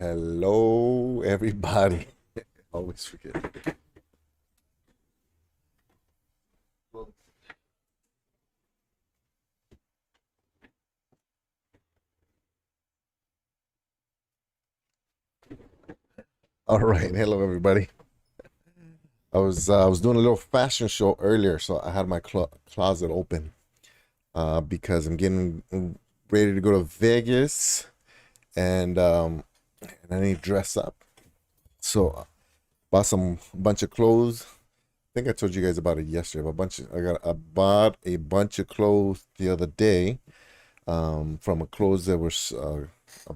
Hello, everybody. Always forget. All right, hello, everybody. I was doing a little fashion show earlier, so I had my closet open because I'm getting ready to go to Vegas, and I need to dress up. So bought some bunch of clothes. I think I told you guys about it yesterday. I bought a bunch of clothes the other day from a clothes that was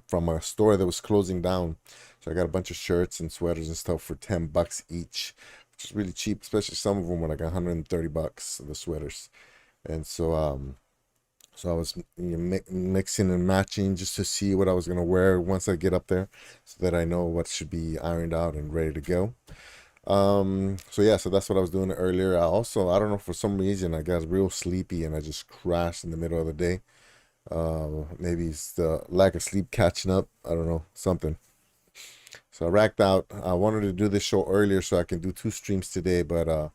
from a store that was closing down. So I got a bunch of shirts and sweaters and stuff for $10 each, which is really cheap, especially some of them were like $130, the sweaters. And so I was mixing and matching just to see what I was gonna wear once I get up there, so that I know what should be ironed out and ready to go. So yeah, so that's what I was doing earlier. I don't know, for some reason I got real sleepy and I just crashed in the middle of the day. Maybe it's the lack of sleep catching up. I don't know, something. So I racked out. I wanted to do this show earlier so I can do two streams today, but I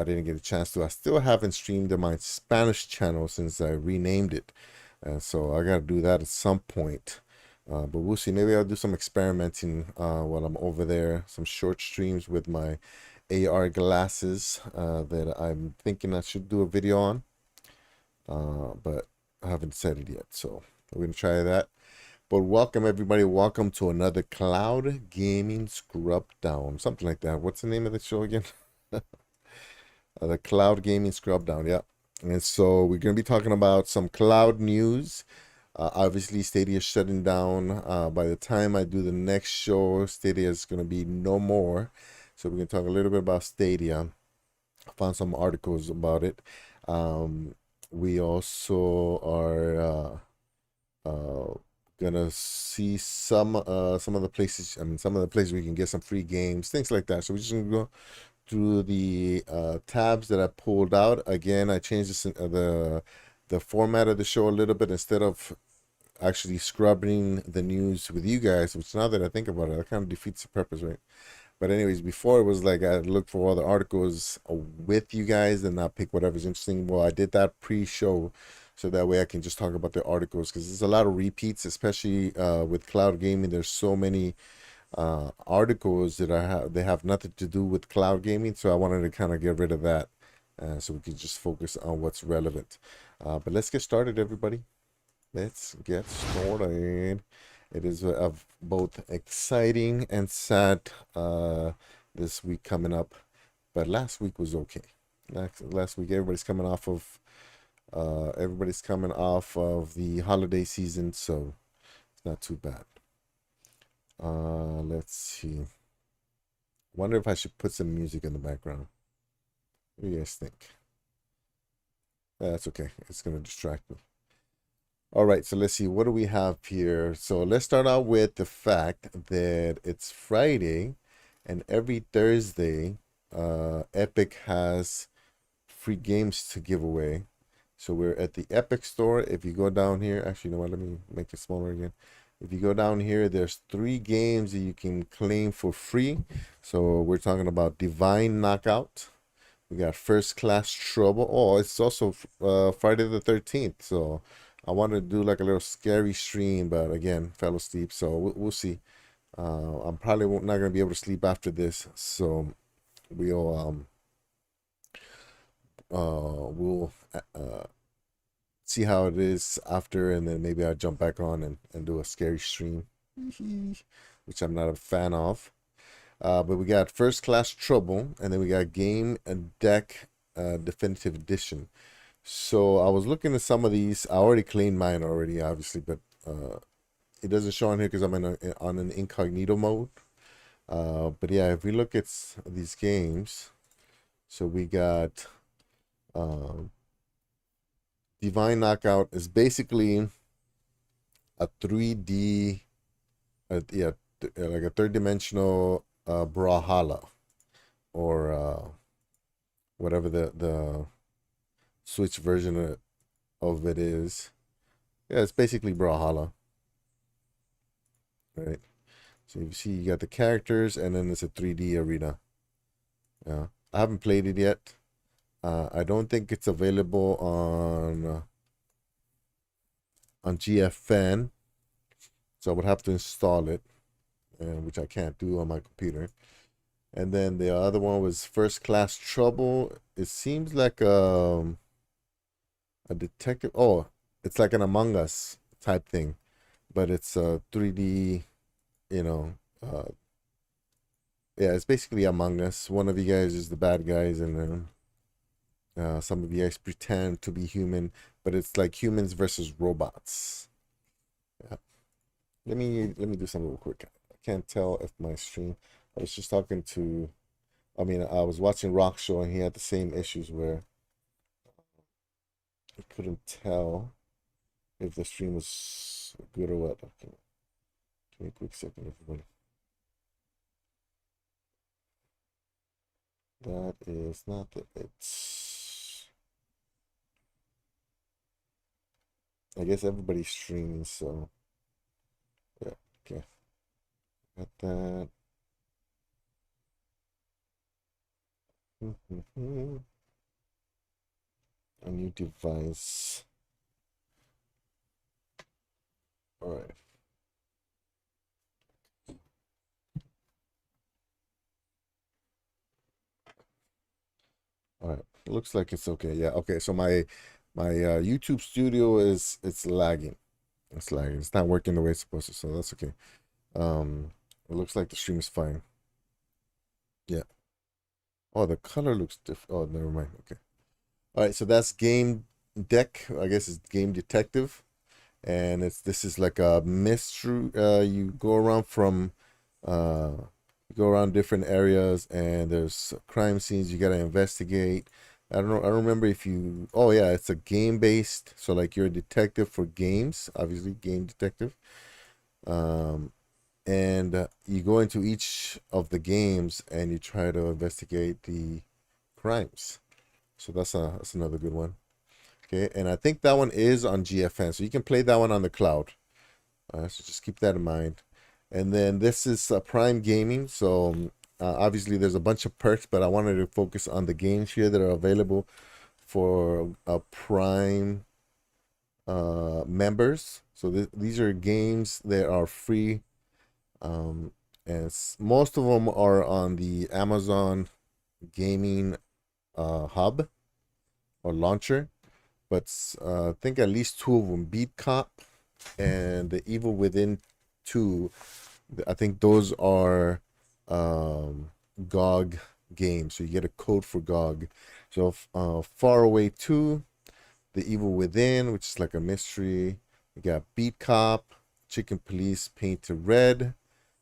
didn't get a chance to. I still haven't streamed on my Spanish channel since I renamed it, and so I gotta do that at some point. But we'll see. Maybe I'll do some experimenting while I'm over there. Some short streams with my AR glasses that I'm thinking I should do a video on. But I haven't said it yet, so we're gonna try that. But welcome, everybody. Welcome to another Cloud Gaming Scrub Down, something like that. What's the name of the show again? The Cloud Gaming Scrub Down. Yeah. And so we're gonna be talking about some cloud news. Obviously, Stadia is shutting down. By the time I do the next show, Stadia is gonna be no more. So we're gonna talk a little bit about Stadia. I found some articles about it. Um, we also are gonna see some of the places. I mean, some of the places we can get some free games, things like that. So we're just gonna go through the tabs that I pulled out. Again, I changed the format of the show a little bit. Instead of actually scrubbing the news with you guys, which, now that I think about it, that kind of defeats the purpose, right? But anyways, before it was like I'd look for all the articles with you guys and not pick whatever's interesting. Well, I did that pre-show, so that way I can just talk about the articles, because there's a lot of repeats, especially with cloud gaming. There's so many articles that they have nothing to do with cloud gaming, so I wanted to kind of get rid of that, so we can just focus on what's relevant. But let's get started, everybody. Let's get started. It is both exciting and sad this week coming up, but last week was okay. Last week, everybody's coming off of the holiday season, so it's not too bad. Let's see. Wonder if I should put some music in the background. What do you guys think? That's okay. It's gonna distract me. All right, so let's see. What do we have here? So let's start out with the fact that it's Friday, and every Thursday, Epic has free games to give away. So we're at the Epic Store. If you go down here, actually, you know what? Let me make it smaller again. If you go down here, there's 3 games that you can claim for free. So we're talking about Divine Knockout. We got First Class Trouble. Oh, it's also Friday the 13th. So I wanted to do like a little scary stream, but again, fell asleep. So we'll see. I'm probably not going to be able to sleep after this. So we'll see how it is after, and then maybe I'll jump back on and do a scary stream, which I'm not a fan of. But we got First Class Trouble, and then we got Game and Deck Definitive Edition. So I was looking at some of these. I already claimed mine already, obviously, but it doesn't show on here because I'm on an incognito mode. But yeah, if we look at these games, so we got Divine Knockout is basically a 3D, like a third dimensional Brawlhalla, or whatever the Switch version of it is. Yeah, it's basically Brawlhalla, right? So you see, you got the characters, and then it's a 3D arena. Yeah, I haven't played it yet. I don't think it's available on GFN, so I would have to install it, which I can't do on my computer. And then the other one was First Class Trouble. It seems like a detective. Oh, it's like an Among Us type thing, but it's a 3D. You know, yeah, it's basically Among Us. One of you guys is the bad guys, and then some of you guys pretend to be human, but it's like humans versus robots. Yeah. Let me do something real quick. I can't tell if my stream. I was just talking to. I mean, I was watching Rock Show, and he had the same issues where I couldn't tell if the stream was good or what. Okay. Give me a quick second, everybody. That is not the it's. I guess everybody's streaming, so yeah. Okay, got that. A new device. All right. All right. Looks like it's okay. Yeah. Okay. So my YouTube studio it's lagging. It's lagging. It's not working the way it's supposed to. So that's okay. It looks like the stream is fine. Yeah. Oh, the color looks different. Oh, never mind. Okay. All right. So that's Game Deck. I guess it's Game Detective, and this is like a mystery. You go around from uh you go around different areas, and there's crime scenes you gotta investigate. I don't know. I don't remember if you. Oh yeah, it's a game based. So like you're a detective for games, obviously game detective. Um, and you go into each of the games and you try to investigate the crimes. So that's another good one. Okay, and I think that one is on GFN, so you can play that one on the cloud. So just keep that in mind. And then this is Prime Gaming. So obviously there's a bunch of perks, but I wanted to focus on the games here that are available for Prime members. So these are games that are free, and most of them are on the Amazon Gaming hub or launcher. But I think at least two of them, Beat Cop and The Evil Within 2. I think those are GOG games. So you get a code for GOG. So Far Away 2, The Evil Within, which is like a mystery. You got Beat Cop, Chicken Police Painted Red,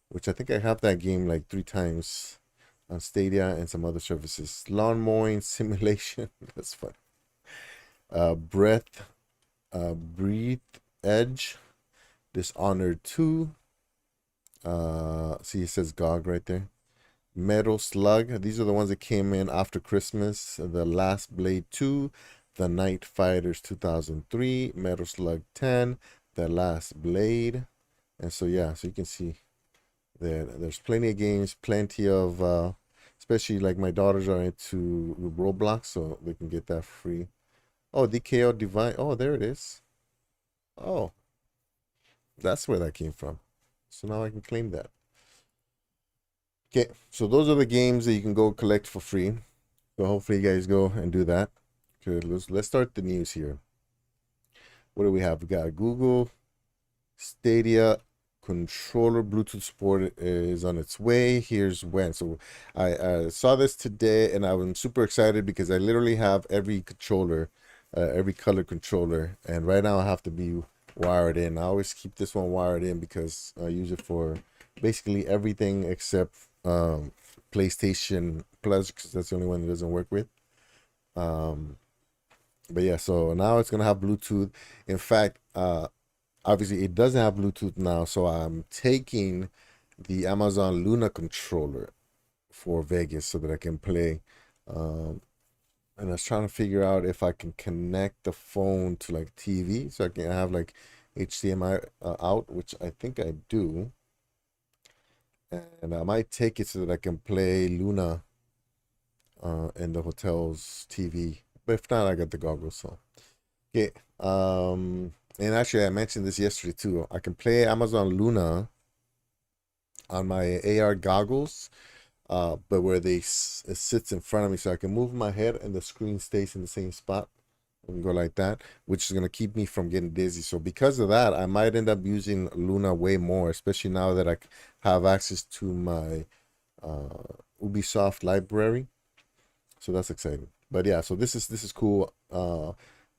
which I think I have that game like 3 times on Stadia and some other services. Lawn Mowing Simulation. That's fun. Breathe Edge, Dishonored 2. See, it says GOG right there. Metal Slug. These are the ones that came in after Christmas. The Last Blade 2, The Night Fighters 2003, Metal Slug 10, The Last Blade. And so yeah, so you can see that there's plenty of games, plenty of especially like my daughters are into Roblox, so they can get that free. Oh, DKO Divine. Oh, there it is. Oh, that's where that came from. So now I can claim that. Okay, so those are the games that you can go collect for free. So hopefully you guys go and do that. Okay, let's start the news here. What do we have? We got Google Stadia controller Bluetooth support is on its way. Here's when. So I saw this today and I'm super excited because I literally have every controller, every color controller, and right now I have to be wired in. I always keep this one wired in because I use it for basically everything except PlayStation Plus, because that's the only one that doesn't work with. But yeah, so now it's gonna have Bluetooth. In fact, obviously it doesn't have Bluetooth now, so I'm taking the Amazon Luna controller for Vegas so that I can play. And I was trying to figure out if I can connect the phone to like TV, so I can have like HDMI out, which I think I do. and I might take it so that I can play Luna in the hotel's TV. But if not, I got the goggles. So okay. And actually, I mentioned this yesterday too. I can play Amazon Luna on my AR goggles, but where it sits in front of me, so I can move my head and the screen stays in the same spot and go like that, which is gonna keep me from getting dizzy. So because of that, I might end up using Luna way more, especially now that I have access to my Ubisoft library. So that's exciting. But yeah, so this is cool.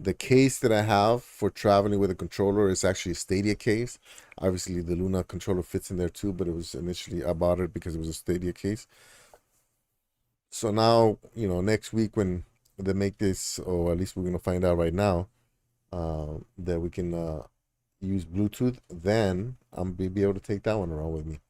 The case that I have for traveling with a controller is actually a Stadia case. Obviously, the Luna controller fits in there too, but it was initially I bought it because it was a Stadia case. So now, next week when they make this, or at least we're gonna find out right now, that we can use Bluetooth, then I'm gonna be able to take that one around with me.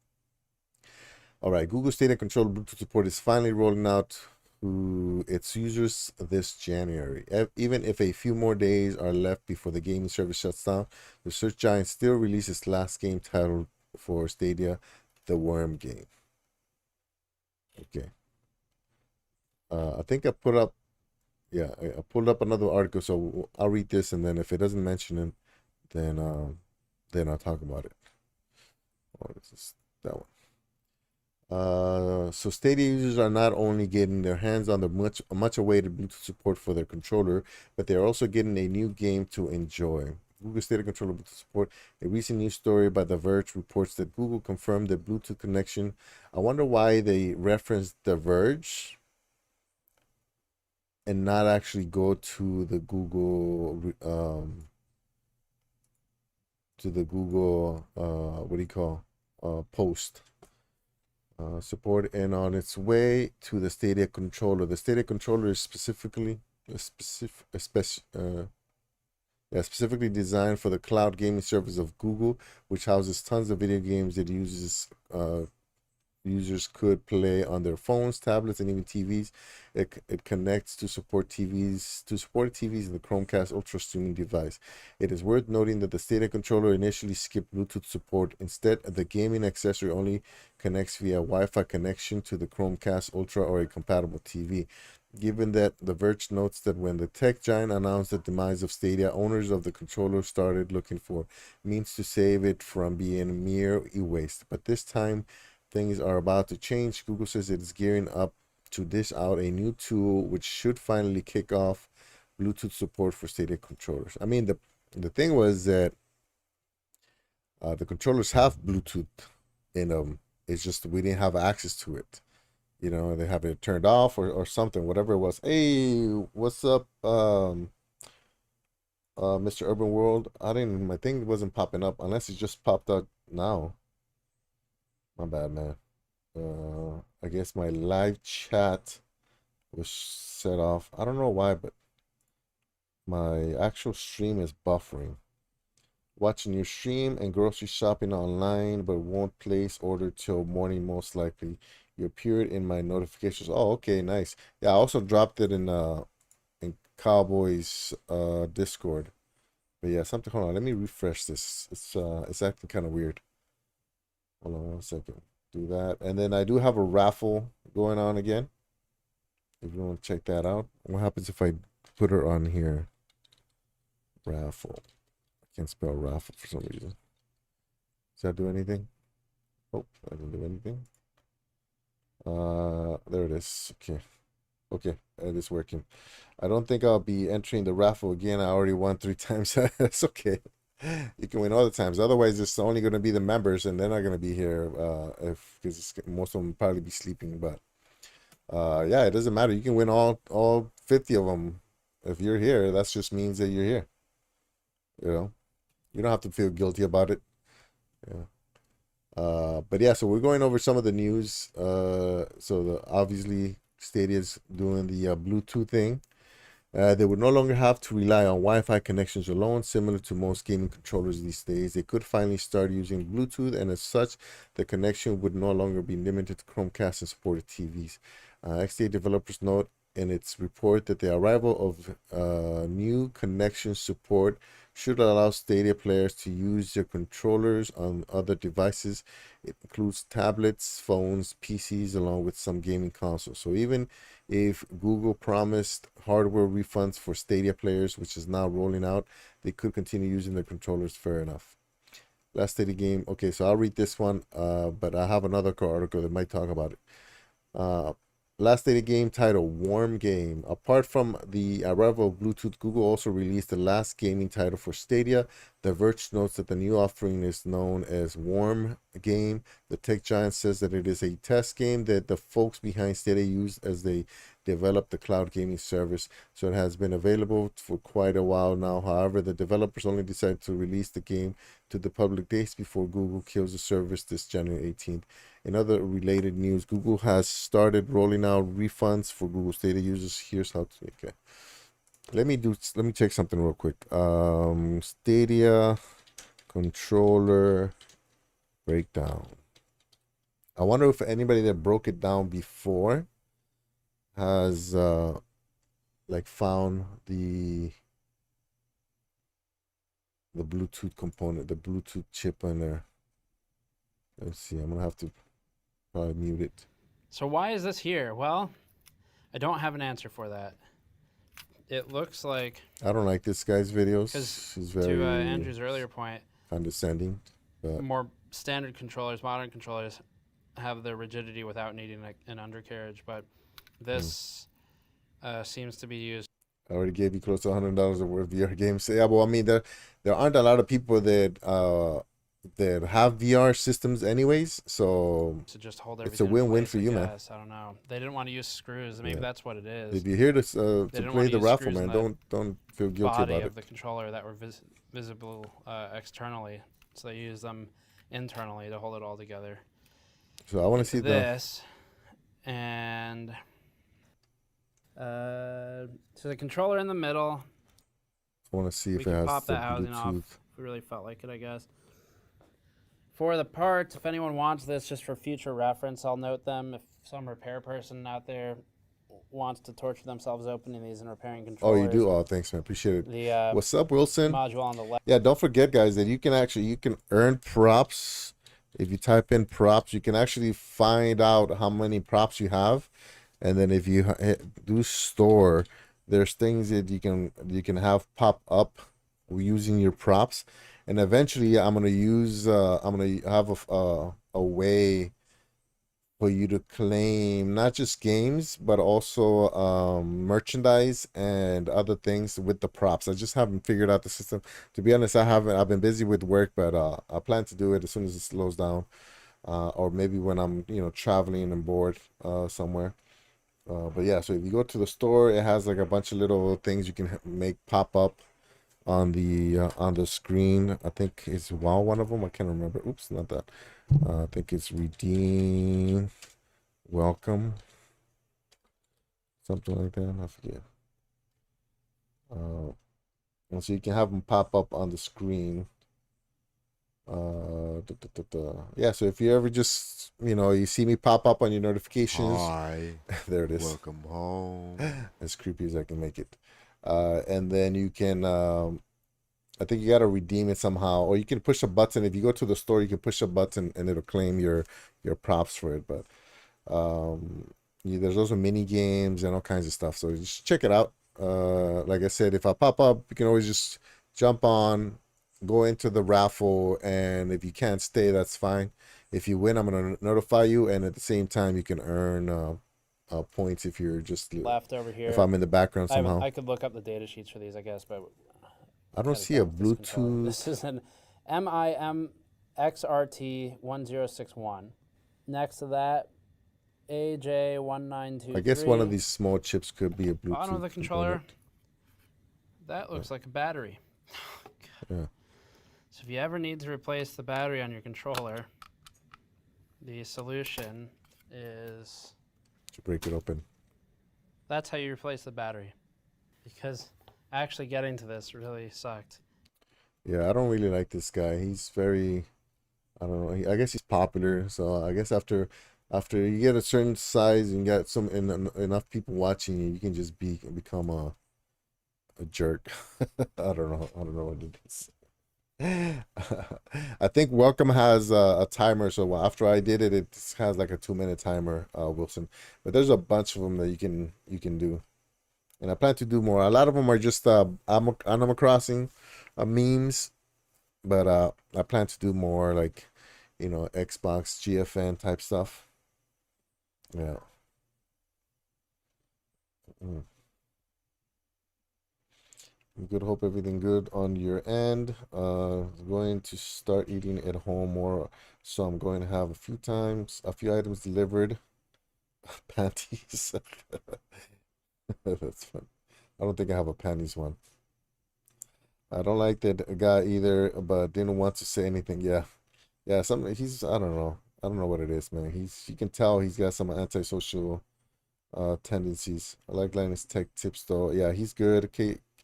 All right, Google Stadia controller Bluetooth support is finally rolling out to its users this January. Even if a few more days are left before the gaming service shuts down, the search giant still released its last game title for Stadia, The Worm Game. Okay. I think I put up, yeah, I pulled up another article, so I'll read this, and then if it doesn't mention it, then I'll talk about it. Or is this that one? So Stadia users are not only getting their hands on the much awaited Bluetooth support for their controller, but they are also getting a new game to enjoy. Google Stadia controller Bluetooth support. A recent news story by The Verge reports that Google confirmed the Bluetooth connection. I wonder why they referenced The Verge and not actually go to the Google what do you call post. Support and on its way to the Stadia controller. The Stadia controller is specifically specifically designed for the cloud gaming service of Google, which houses tons of video games that users could play on their phones, tablets, and even TVs. It connects to support TVs in the Chromecast Ultra streaming device. It is worth noting that the Stadia controller initially skipped Bluetooth support. Instead, the gaming accessory only connects via Wi-Fi connection to the Chromecast Ultra or a compatible TV. Given that, The Verge notes that when the tech giant announced the demise of Stadia, owners of the controller started looking for means to save it from being mere e-waste. But this time, things are about to change. Google says it is gearing up to dish out a new tool which should finally kick off Bluetooth support for Stadia controllers. I mean, the thing was that the controllers have Bluetooth in them. It's just we didn't have access to it. They have it turned off or something, whatever it was. Hey, what's up, Mr. Urban World? My thing wasn't popping up unless it just popped up now. My bad, man. I guess my live chat was set off. I don't know why, but my actual stream is buffering. Watching your stream and grocery shopping online, but won't place order till morning most likely. You appeared in my notifications. Oh, okay, nice. Yeah, I also dropped it in Cowboys Discord. But yeah, something. Hold on, let me refresh this. It's acting kind of weird. Hold on 1 second. Do that. And then I do have a raffle going on again. If you want to check that out. What happens if I put her on here? Raffle. I can't spell raffle for some reason. Does that do anything? Oh, I didn't do anything. There it is. Okay, it is working. I don't think I'll be entering the raffle again. I already won 3 times. That's okay. You can win all the times. Otherwise, it's only going to be the members, and they're not going to be here because most of them will probably be sleeping. But yeah, it doesn't matter. You can win all 50 of them if you're here. That just means that you're here. You don't have to feel guilty about it. Yeah. But yeah, so we're going over some of the news. Obviously Stadia's doing the Bluetooth thing. They would no longer have to rely on Wi-Fi connections alone, similar to most gaming controllers these days. They could finally start using Bluetooth, and as such, the connection would no longer be limited to Chromecast and supported TVs. XDA developers note in its report that the arrival of new connection support should allow Stadia players to use their controllers on other devices. It includes tablets, phones, PCs, along with some gaming consoles. So even if Google promised hardware refunds for Stadia players, which is now rolling out, they could continue using their controllers. Fair enough. Last Stadia game. Okay, so I'll read this one, but I have another article that might talk about it. Last Stadia game title, Warm Game. Apart from the arrival of Bluetooth, Google also released the last gaming title for Stadia. The Verge notes that the new offering is known as Warm Game. The tech giant says that it is a test game that the folks behind Stadia used as they developed the cloud gaming service. So it has been available for quite a while now. However, the developers only decided to release the game to the public days before Google kills the service this January 18th. In other related news, Google has started rolling out refunds for Google Stadia users. Here's how to. Okay, let me check something real quick. Stadia controller breakdown. I wonder if anybody that broke it down before has like found the Bluetooth component, the Bluetooth chip in there. Let's see. I'm gonna have to probably mute it. So why is this here? Well, I don't have an answer for that. It looks like, I don't like this guy's videos. He's very to Andrew's earlier point, condescending. But more standard controllers, modern controllers, have the rigidity without needing an undercarriage, but this seems to be used. I already gave you close to $100 worth of VR games. Yeah, well, I mean, there aren't a lot of people that have VR systems anyways, so To just hold it's a everything in win-win place, for I you, man. guess. I don't know. They didn't want to use screws. Maybe Yeah. that's what it is. If you're here to didn't play wanna the use raffle, screws in man, the don't feel guilty body about of it. the controller that were visible externally, so they use them internally to hold it all together. So I want to see This and so the controller in the middle. I want to see We if it can has pop the that housing off Bluetooth. if we really felt like it, I guess. For the parts, if anyone wants this just for future reference, I'll note them. If some repair person out there wants to torture themselves opening these and repairing Oh, controllers. you do? Oh, thanks, man. Appreciate it. The What's up, Wilson? module on the left. Yeah, don't forget, guys, that you can earn props. If you type in props, you can actually find out how many props you have, and then if you do store, there's things that you can have pop up using your props, and eventually I'm gonna have a way for you to claim not just games but also merchandise and other things with the props. I just haven't figured out the system. To be honest, I haven't. I've been busy with work, but I plan to do it as soon as it slows down, or maybe when I'm traveling and bored somewhere. But yeah, so if you go to the store, it has like a bunch of little things you can make pop up on the screen. I think it's one of them. I can't remember. Oops, not that. I think it's redeem, welcome, something like that. I forget. And so you can have them pop up on the screen. Yeah, so if you ever just you see me pop up on your notifications, Hi, there it is. welcome home. As creepy as I can make it. And then you can I think you got to redeem it somehow, or you can push a button. If you go to the store, you can push a button and it'll claim your props for it. But there's also mini games and all kinds of stuff, so just check it out. Like I said, if I pop up, you can always just jump on, go into the raffle, and if you can't stay, that's fine. If you win, I'm going to notify you, and at the same time you can earn points if you're just Left over here. if I'm in the background somehow. I could look up the data sheets for these, I guess, but I don't see a Bluetooth. This is an MIMXRT1061. Next to that, AJ1923. I guess one of these small chips could be a Bluetooth. Bottom of the controller. component. That looks like a battery. Yeah. So if you ever need to replace the battery on your controller, the solution is To break it open. that's how you replace the battery. Because actually getting to this really sucked. Yeah, I don't really like this guy. He's very, I don't know. I guess he's popular. So I guess after After you get a certain size and you got enough people watching you, you can just become a jerk. I don't know. I don't know what it is. I think Welcome has a timer, so after I did it, it has like a 2 minute timer, Wilson. But there's a bunch of them that you can do, and I plan to do more. A lot of them are just Animal Crossing memes, but I plan to do more like, Xbox GFN type stuff. Yeah. Mm. Good. Hope everything good on your end. Going to start eating at home more, so I'm going to have a few items delivered. Panties. That's fun. I don't think I have a panties one. I don't like that guy either, but didn't want to say anything. Yeah, yeah. Some he's I don't know. I don't know what it is, man. You can tell he's got some antisocial tendencies. I like Linus Tech Tips though. Yeah, he's good.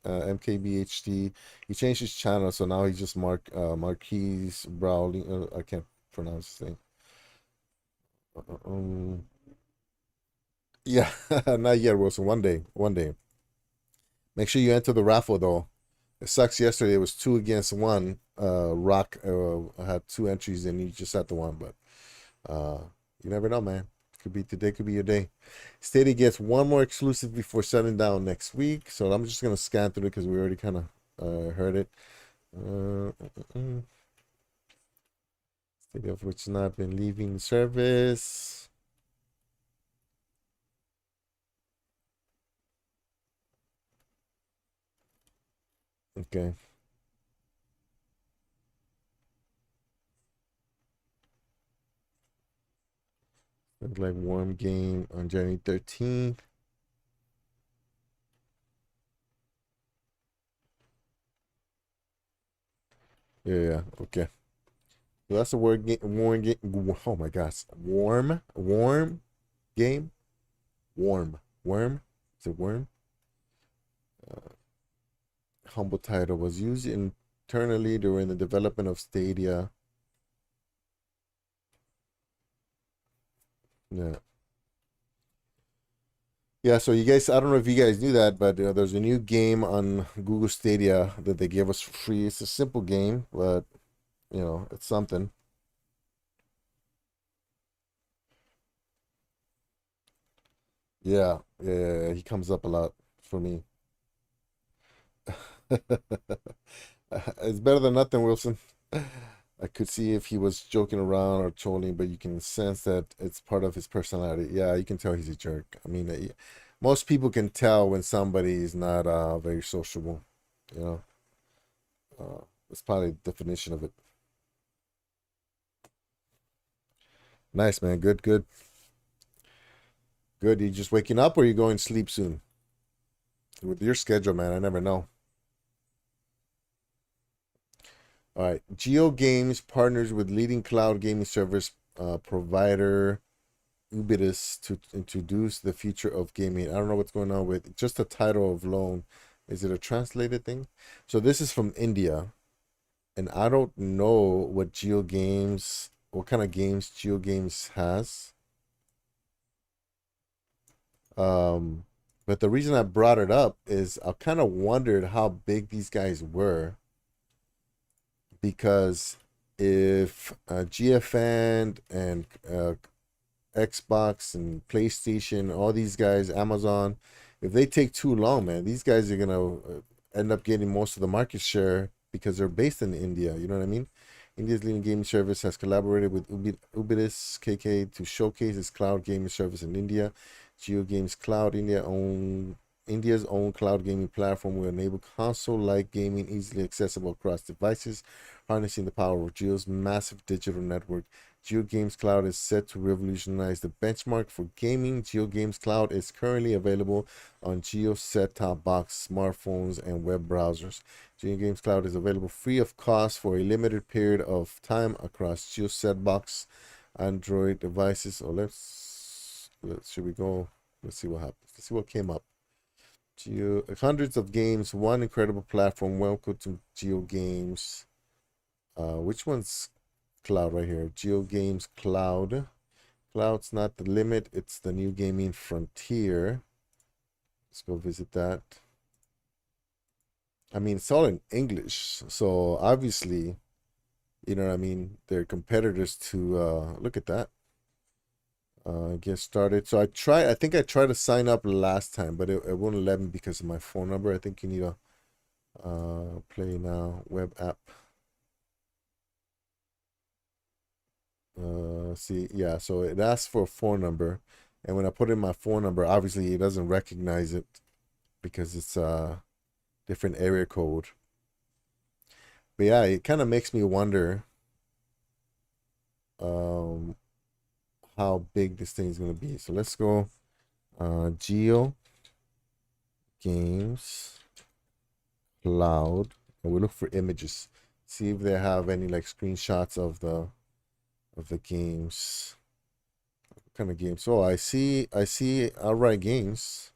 MKBHD. He changed his channel, so now he's just Marquise Browling. I can't pronounce his name. Um, yeah, not yet, Wilson. One day, one day. Make sure you enter the raffle though. It sucks. Yesterday it was 2 against 1. Rock had 2 entries and you just had the one, but you never know, man. Could be today, could be your day. Stadia gets one more exclusive before shutting down next week, so I'm just gonna scan through it because we already kind of heard it. Stadia of which not been leaving service. Okay. Look like warm game on January 13th. Yeah, okay. So that's a word game. Warm game. Oh my gosh, warm game. Worm. Is it worm? Humble title was used internally during the development of Stadia. Yeah. Yeah, so you guys, I don't know if you guys knew that, but there's a new game on Google Stadia that they gave us for free. It's a simple game, but it's something. Yeah, yeah, he comes up a lot for me. It's better than nothing, Wilson. I could see if he was joking around or trolling, but you can sense that it's part of his personality. Yeah, you can tell he's a jerk. I mean, most people can tell when somebody is not very sociable. You know, that's probably the definition of it. Nice, man. Good, good, good. You just waking up, or you going to sleep soon? With your schedule, man, I never know. All right, Geo Games partners with leading cloud gaming service provider Ubitus to introduce the future of gaming. I don't know what's going on with just the title of loan. Is it a translated thing? So this is from India, and I don't know what kind of games Geo Games has. Um, but the reason I brought it up is I kind of wondered how big these guys were, because if GFN and Xbox and PlayStation, all these guys, Amazon, if they take too long, man, these guys are gonna end up getting most of the market share because they're based in India. You know what I mean? India's leading gaming service has collaborated with Ubitus KK to showcase its cloud gaming service in India. GeoGames Cloud India's own cloud gaming platform will enable console-like gaming easily accessible across devices, harnessing the power of Geo's massive digital network. GeoGames Cloud is set to revolutionize the benchmark for gaming. GeoGames Cloud is currently available on Geo set-top box, smartphones, and web browsers. GeoGames Cloud is available free of cost for a limited period of time across Geo set box Android devices. So should we go? Let's see what happens. Let's see what came up. Hundreds of games, one incredible platform. Welcome to Geo Games. Which one's Cloud right here? Geo Games Cloud. Cloud's not the limit. It's the new gaming frontier. Let's go visit that. I mean, it's all in English, so obviously, you know what I mean, they're competitors to look at that. Get started. So I think I tried to sign up last time, but it wouldn't let me because of my phone number. I think you need a play now web app. See, yeah, so it asks for a phone number, and when I put in my phone number, obviously it doesn't recognize it because it's a different area code. But yeah, it kind of makes me wonder um how big this thing is gonna be. So let's go Geo Games Cloud, and we look for images. See if they have any like screenshots of the games. What kind of games? Oh, I see Outright Games.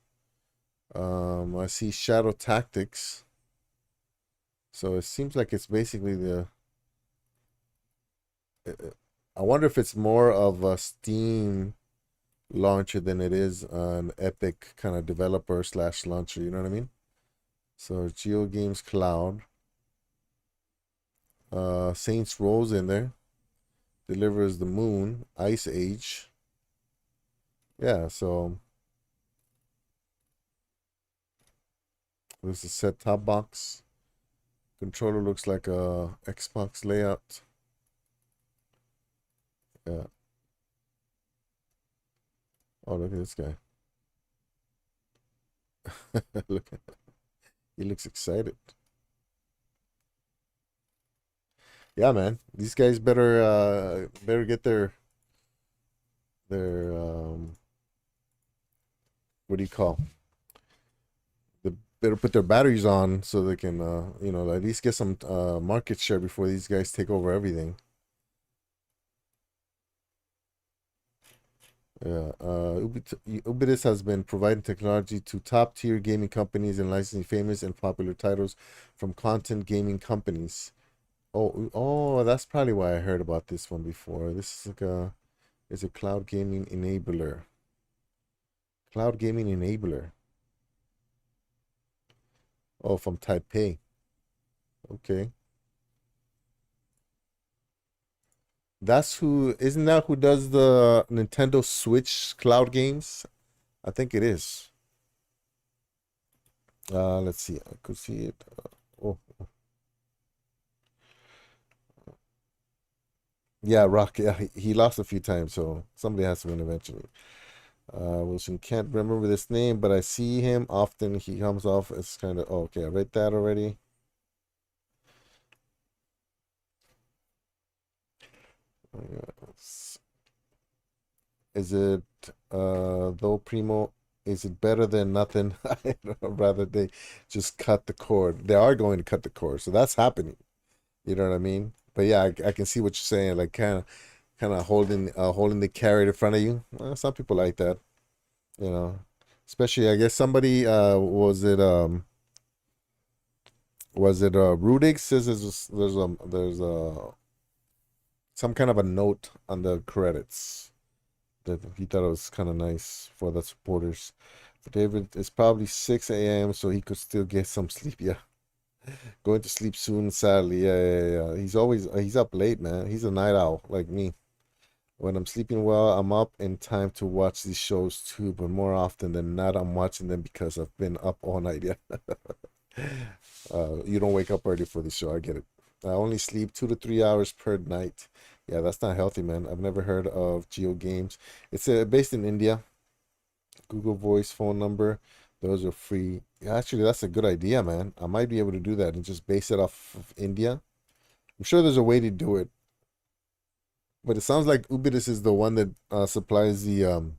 I see Shadow Tactics. So it seems like it's basically the. I wonder if it's more of a Steam launcher than it is an Epic kind of developer slash launcher. You know what I mean? So Geo Games Cloud. Saints Row's in there. Delivers the Moon. Ice Age. Yeah, so this is set-top box. Controller looks like a Xbox layout. Yeah. Oh, look at this guy. Look, he looks excited. Yeah, man. These guys better get their what do you call? They better put their batteries on so they can you know, at least get some market share before these guys take over everything. Yeah, Ubisoft has been providing technology to top-tier gaming companies and licensing famous and popular titles from content gaming companies. Oh, that's probably why I heard about this one before. This is like it's a cloud gaming enabler. Cloud gaming enabler. Oh, from Taipei. Okay. Isn't that who does the Nintendo Switch cloud games? I think it is. Let's see. I could see it. Oh, yeah, Rock. Yeah, he lost a few times, so somebody has to win eventually. Wilson can't remember this name, but I see him often. He comes off as kind of okay. I read that already. Is it though Primo? Is it better than nothing? I'd rather they just cut the cord. They are going to cut the cord, so that's happening. You know what I mean? But yeah, I can see what you're saying. Like kind of holding the carrot in front of you. Well, some people like that. You know, especially I guess somebody was it Rudig says there's some kind of a note on the credits that he thought it was kind of nice for the supporters. For David, it's probably 6 a.m. so he could still get some sleep. Yeah, going to sleep soon. Sadly, yeah. He's up late, man. He's a night owl like me. When I'm sleeping well, I'm up in time to watch these shows too, but more often than not, I'm watching them because I've been up all night. Yeah. You don't wake up early for the show. I get it. I only sleep 2 to 3 hours per night. Yeah, that's not healthy, man. I've never heard of Geo Games. It's based in India. Google Voice phone number. Those are free. Yeah, actually, that's a good idea, man. I might be able to do that and just base it off of India. I'm sure there's a way to do it, but it sounds like Ubidus is the one that supplies the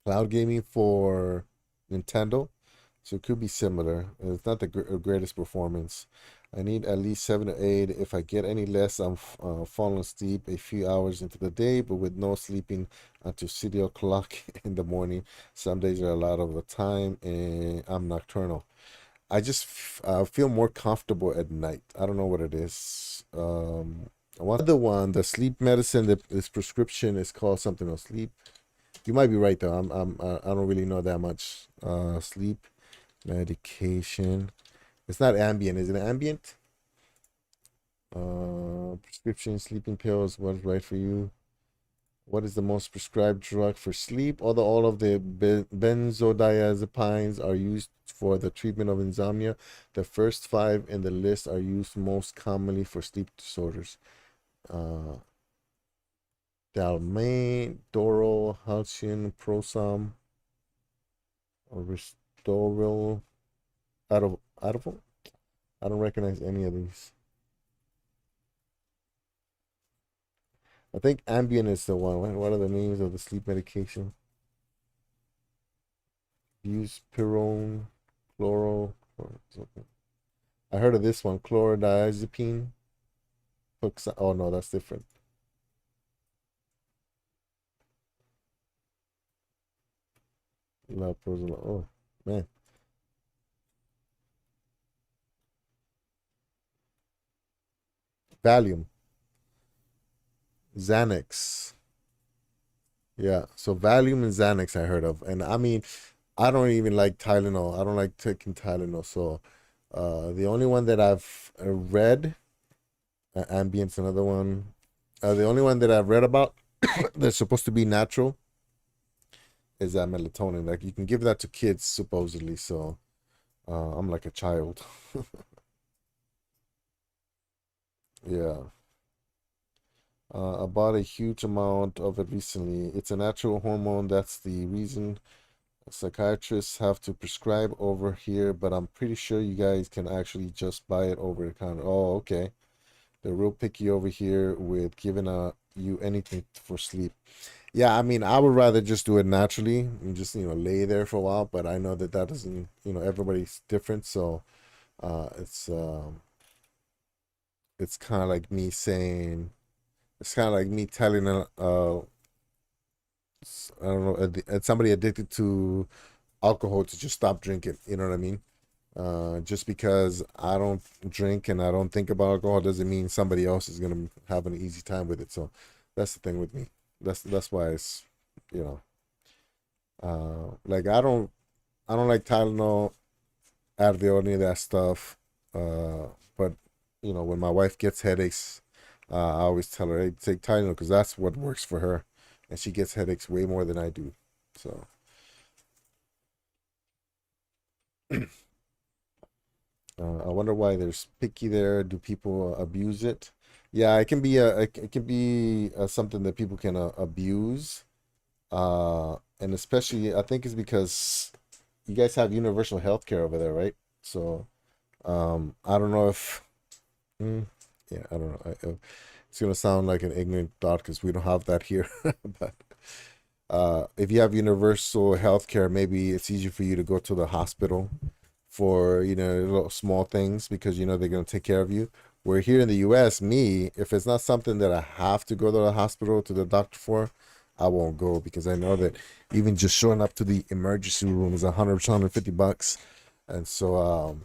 cloud gaming for Nintendo. So it could be similar. It's not the greatest performance. I need at least 7 to 8. If I get any less, I'm falling asleep a few hours into the day, but with no sleeping until 3 o'clock in the morning. Some days are a lot of the time, and I'm nocturnal. I just feel more comfortable at night. I don't know what it is. want the one, the sleep medicine. This prescription is called something else. Sleep. You might be right though. I don't really know that much. Sleep medication. It's not Ambien, is it Ambient? Prescription sleeping pills. What's right for you? What is the most prescribed drug for sleep? Although all of the benzodiazepines are used for the treatment of insomnia, the first five in the list are used most commonly for sleep disorders. Dalmane, Doral, Halcion, Prosom, or Restoril, Advil. I don't recognize any of these. I think Ambien is the one. What are the names of the sleep medication? Buspirone, chloral. I heard of this one, chlorodiazepine. Oh no, that's different. Oh man. Valium. Xanax. Yeah, so Valium and Xanax I heard of. And I mean, I don't even like Tylenol. I don't like taking Tylenol. So the only one that I've read, Ambient's another one. The only one that I've read about that's supposed to be natural is that melatonin. Like you can give that to kids supposedly. So I'm like a child. Yeah. I bought a huge amount of it recently. It's a natural hormone. That's the reason psychiatrists have to prescribe over here, but I'm pretty sure you guys can actually just buy it over the counter. Oh, okay. They're real picky over here with giving you anything for sleep. Yeah, I mean, I would rather just do it naturally and just, lay there for a while, but I know that that doesn't, everybody's different, so it's kind of like me saying, it's kind of like me telling I don't know, somebody addicted to alcohol to just stop drinking. You know what I mean? Just because I don't drink and I don't think about alcohol doesn't mean somebody else is gonna have an easy time with it. So that's the thing with me. That's why it's, you know, like I don't like Tylenol, Advil, any of that stuff. But when my wife gets headaches, I always tell her, hey, take Tylenol because that's what works for her, and she gets headaches way more than I do. So. I wonder why there's picky there. Do people abuse it? Yeah, it can be something that people can abuse. And especially I think it's because you guys have universal health care over there, right? So, I don't know if, mm, yeah, I don't know. It's gonna sound like an ignorant thought because we don't have that here. But if you have universal health care, maybe it's easier for you to go to the hospital for little small things because they're going to take care of you. Where here in the US, me, if it's not something that I have to go to the hospital to the doctor for, I won't go because I know that even just showing up to the emergency room is 150 bucks. And so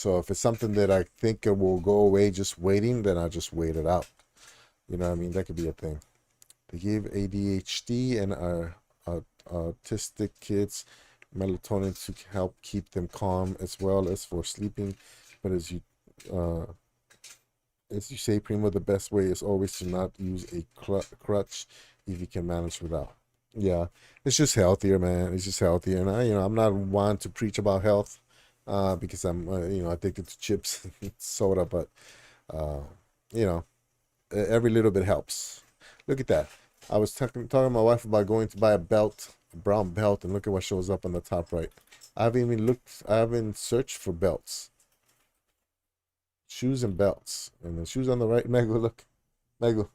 if it's something that I think it will go away just waiting, then I just wait it out. You know what I mean? That could be a thing. They give ADHD and autistic kids melatonin to help keep them calm as well as for sleeping. But uh, as you say, Primo, the best way is always to not use a crutch if you can manage without. Yeah, it's just healthier, man. It's just healthier, and I'm not one to preach about health, because I'm, addicted to chips and soda. But uh, you know, every little bit helps. Look at that. I was talking to my wife about going to buy a belt, a brown belt, and look at what shows up on the top right. I haven't searched for belts. Shoes and belts. And the shoes on the right, Mego, look. Mego,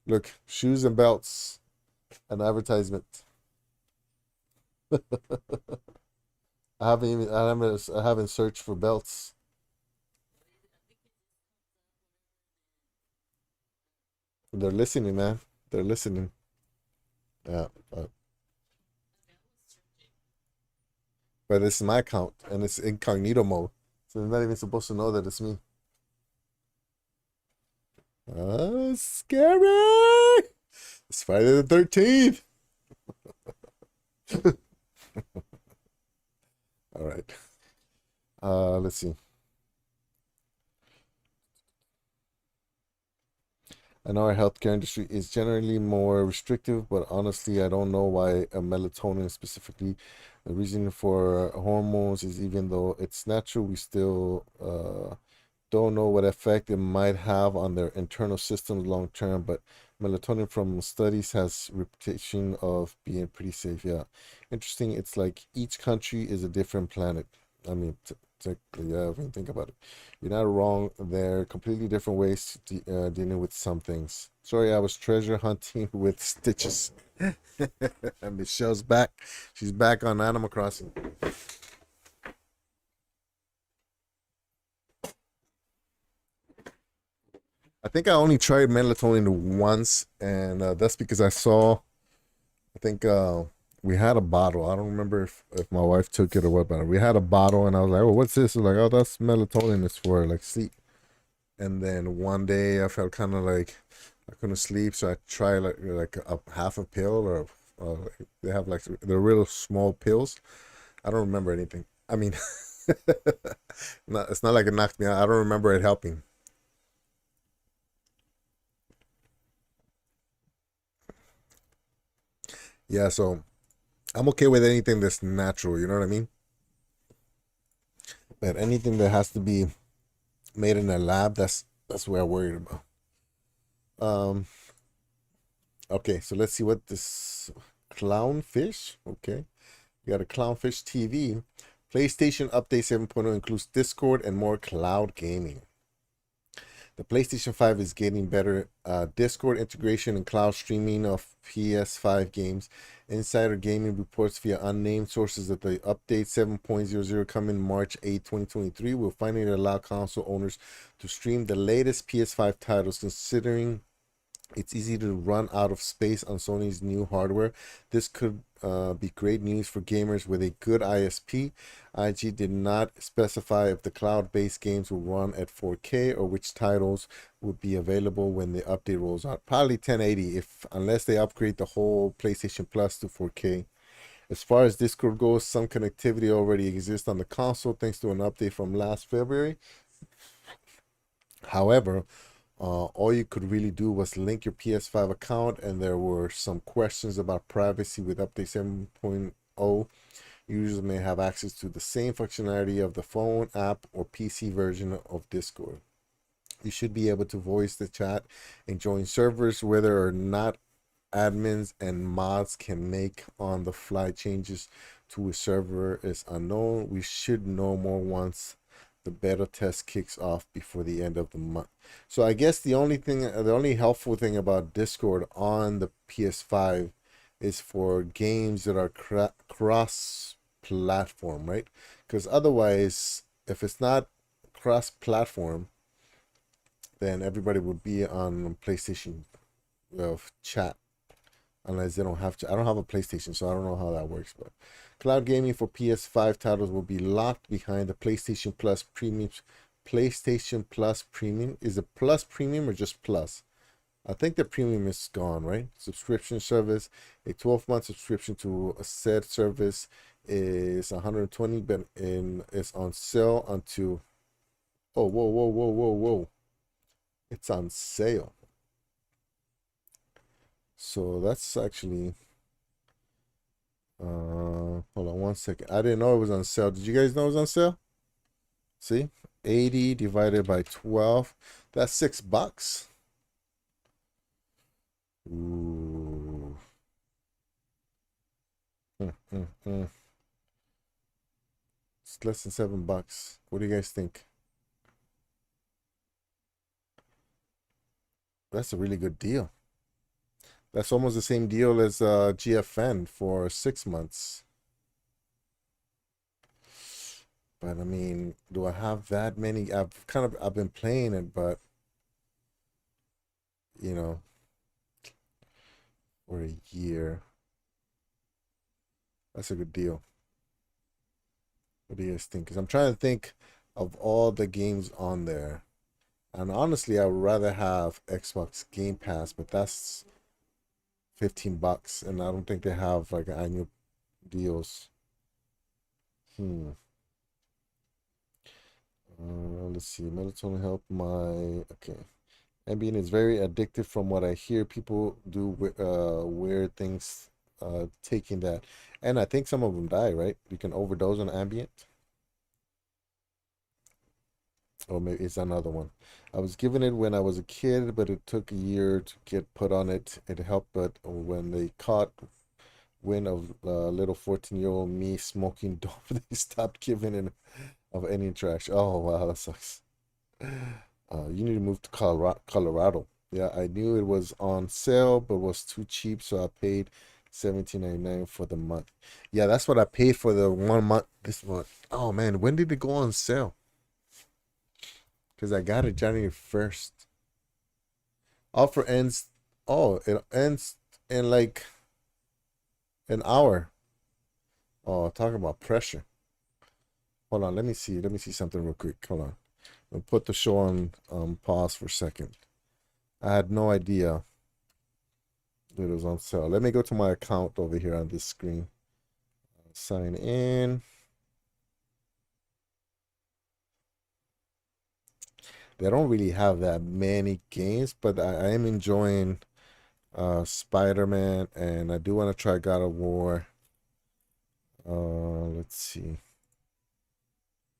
look. Shoes and belts. An advertisement. I haven't searched for belts. They're listening, man. They're listening. Yeah, but this is my account and it's incognito mode. So they're not even supposed to know that it's me. Scary. It's Friday the 13th. All right. Let's see. I know our healthcare industry is generally more restrictive, but honestly, I don't know why melatonin specifically. The reason for hormones is even though it's natural, we still don't know what effect it might have on their internal systems long term. But melatonin from studies has reputation of being pretty safe. Yeah, interesting. It's like each country is a different planet. I mean, technically, yeah, if you think about it. You're not wrong. They're completely different ways to dealing with some things. Sorry, I was treasure hunting with Stitches. And Michelle's back. She's back on Animal Crossing. I think I only tried melatonin once, and that's because I saw. I think we had a bottle. I don't remember if my wife took it or what, but we had a bottle, and I was like, "Oh, what's this?" Like, "Oh, that's melatonin. It's for like sleep." And then one day I felt kind of like I couldn't sleep, so I tried like a half a pill or they have like the real small pills. I don't remember anything. I mean, it's not like it knocked me out. I don't remember it helping. Yeah, so I'm okay with anything that's natural. You know what I mean? But anything that has to be made in a lab, that's what I'm worried about. Um, okay, so let's see what this clownfish. Okay. You got a Clownfish TV. PlayStation Update 7.0 includes Discord and more cloud gaming. The PlayStation 5 is getting better Discord integration and cloud streaming of PS5 games. Insider Gaming reports via unnamed sources that the update 7.00 coming March 8, 2023 will finally allow console owners to stream the latest PS5 titles, considering it's easy to run out of space on Sony's new hardware. This could be great news for gamers with a good ISP. IG did not specify if the cloud-based games will run at 4K or which titles would be available when the update rolls out. Probably 1080 if unless they upgrade the whole PlayStation Plus to 4K. As far as Discord goes, some connectivity already exists on the console thanks to an update from last February. However, all you could really do was link your PS5 account, and there were some questions about privacy with Update 7.0. Users may have access to the same functionality of the phone app or PC version of Discord. You should be able to voice the chat and join servers, whether or not admins and mods can make on the fly changes to a server is unknown. We should know more once the beta test kicks off before the end of the month. So I guess the only helpful thing about Discord on the PS5 is for games that are cross platform, right? Because otherwise, if it's not cross platform, then everybody would be on PlayStation chat unless they don't have to. I don't have a PlayStation, so I don't know how that works. But cloud gaming for PS5 titles will be locked behind the PlayStation Plus Premium. PlayStation Plus Premium, is it Plus Premium or just Plus? I think the premium is gone, right? Subscription service, a 12-month subscription to a said service is 120, but it's on sale until. Oh, whoa! It's on sale. So that's actually hold on one second. I didn't know it was on sale. Did you guys know it was on sale? See? 80 divided by 12. That's $6. Ooh. Mm. It's less than $7. What do you guys think? That's a really good deal. That's almost the same deal as GFN for 6 months. But I mean, do I have that many? I've been playing it, but you know, for a year. That's a good deal. What do you guys think? Because I'm trying to think of all the games on there, And honestly, I would rather have Xbox Game Pass, but that's $15, and I don't think they have like annual deals. Hmm. Let's see. Melatonin help my okay. Ambien is very addictive from what I hear. People do weird things taking that, and I think some of them die. Right? You can overdose on Ambien, or maybe it's another one. I was given it when I was a kid, but it took a year to get put on it. It helped, but when they caught wind of little 14-year-old me smoking dope, they stopped giving it of any trash. Oh wow, that sucks. You need to move to Colorado. Yeah, I knew it was on sale, but was too cheap, so I paid $17.99 for the month. Yeah, that's what I paid for the 1 month this month. Oh man, when did it go on sale? Because I got it January 1st. Offer ends. Oh, it ends in like an hour. Oh, talking about pressure. Hold on, let me see. Let me see something real quick. Hold on. I'll put the show on pause for a second. I had no idea that it was on sale. Let me go to my account over here on this screen. Sign in. They don't really have that many games, but I am enjoying Spider-Man, and I do want to try God of War. Let's see.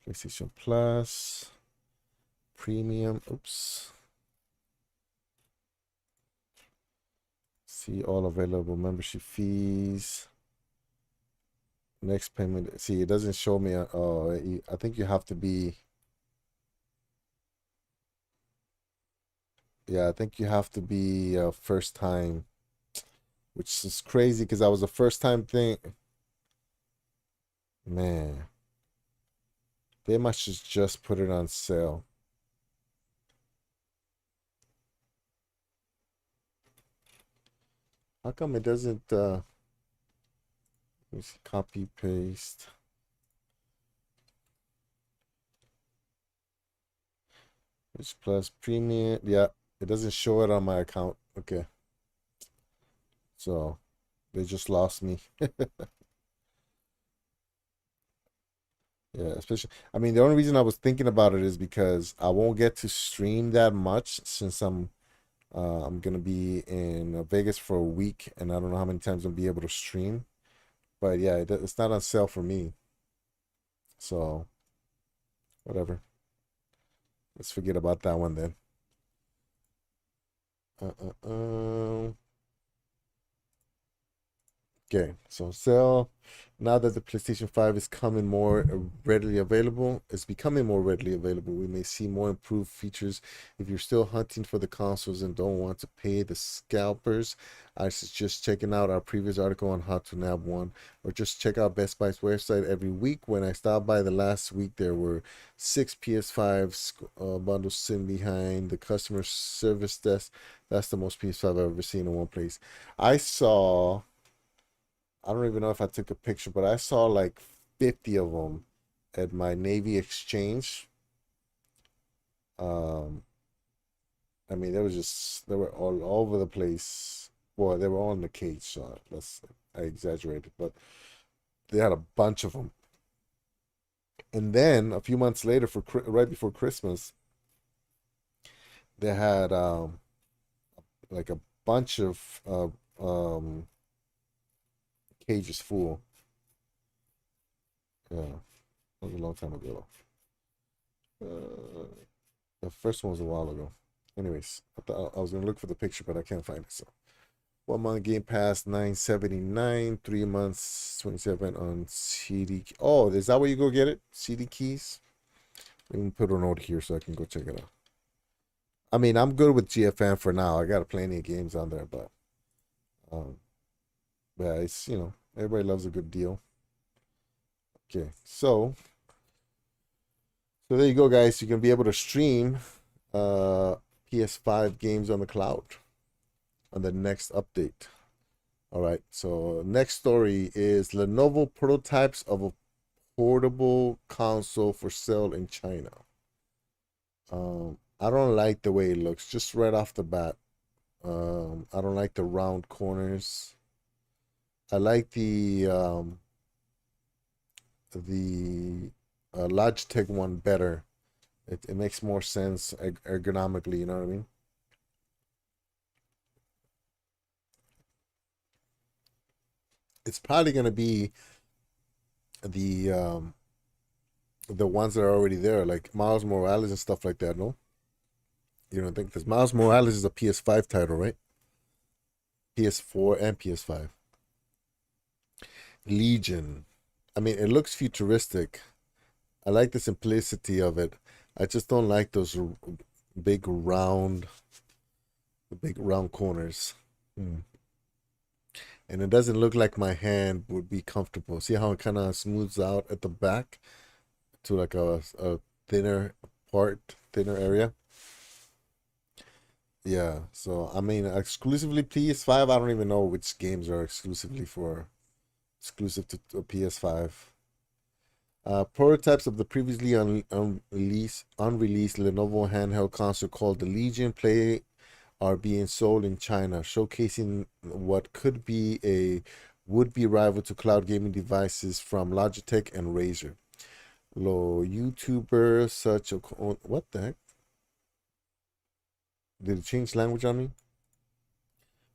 PlayStation Plus. Premium. Oops. See all available membership fees. Next payment. See, it doesn't show me. Oh, I think you have to be. Yeah, I think you have to be first time, which is crazy because I was a first time thing. Man, they must just put it on sale. How come it doesn't? Let me see, copy paste. Which plus premium? Yeah, it doesn't show it on my account. Okay, so they just lost me. Yeah, especially. I mean, the only reason I was thinking about it is because I won't get to stream that much since I'm gonna be in Vegas for a week, and I don't know how many times I'll be able to stream. But yeah, it's not on sale for me, so whatever. Let's forget about that one then. Uh, uh, uh. Okay, so sell. Now that the PlayStation 5 is coming more readily available, it's becoming more readily available. We may see more improved features. If you're still hunting for the consoles and don't want to pay the scalpers, I suggest checking out our previous article on how to nab one, or just check out Best Buy's website every week. When I stopped by the last week, there were 6 PS5 bundles sitting behind the customer service desk. That's the most PS5 I've ever seen in one place. I saw. I don't even know if I took a picture, but I saw like 50 of them at my Navy exchange. Um, I mean, they were all over the place. Well, they were all in the cage, so I exaggerated, but they had a bunch of them. And then a few months later, right before Christmas, they had like a bunch of cages full. Yeah, that was a long time ago. Uh, the first one was a while ago. Anyways, I was gonna look for the picture, but I can't find it. So 1 month Game Pass, $9.79. 3 months, 27 on CD. Oh, is that where you go get it? CD keys. Let me put a note here so I can go check it out. I mean, I'm good with GFN for now. I got plenty of games on there, but um, yeah, it's everybody loves a good deal. Okay, so there you go, guys. You can be able to stream PS5 games on the cloud on the next update. All right, so next story is Lenovo prototypes of a portable console for sale in China. I don't like the way it looks, just right off the bat. I don't like the round corners. I like the Logitech one better. It makes more sense ergonomically, you know what I mean? It's probably gonna be the the ones that are already there, like Miles Morales and stuff like that, no? You don't think this Miles Morales is a PS5 title, right? PS4 and PS5. Legion. I mean, it looks futuristic. I like the simplicity of it. I just don't like those big round, big round corners. Hmm. And it doesn't look like my hand would be comfortable. See how it kind of smooths out at the back to like a thinner part, thinner area? Yeah. So, I mean, exclusively PS5, I don't even know which games are exclusive to PS5. Prototypes of the previously unreleased Lenovo handheld console called the Legion Play are being sold in China, showcasing what could be a would-be rival to cloud gaming devices from Logitech and Razer. Lo YouTuber such a what the heck? Did it change language on me?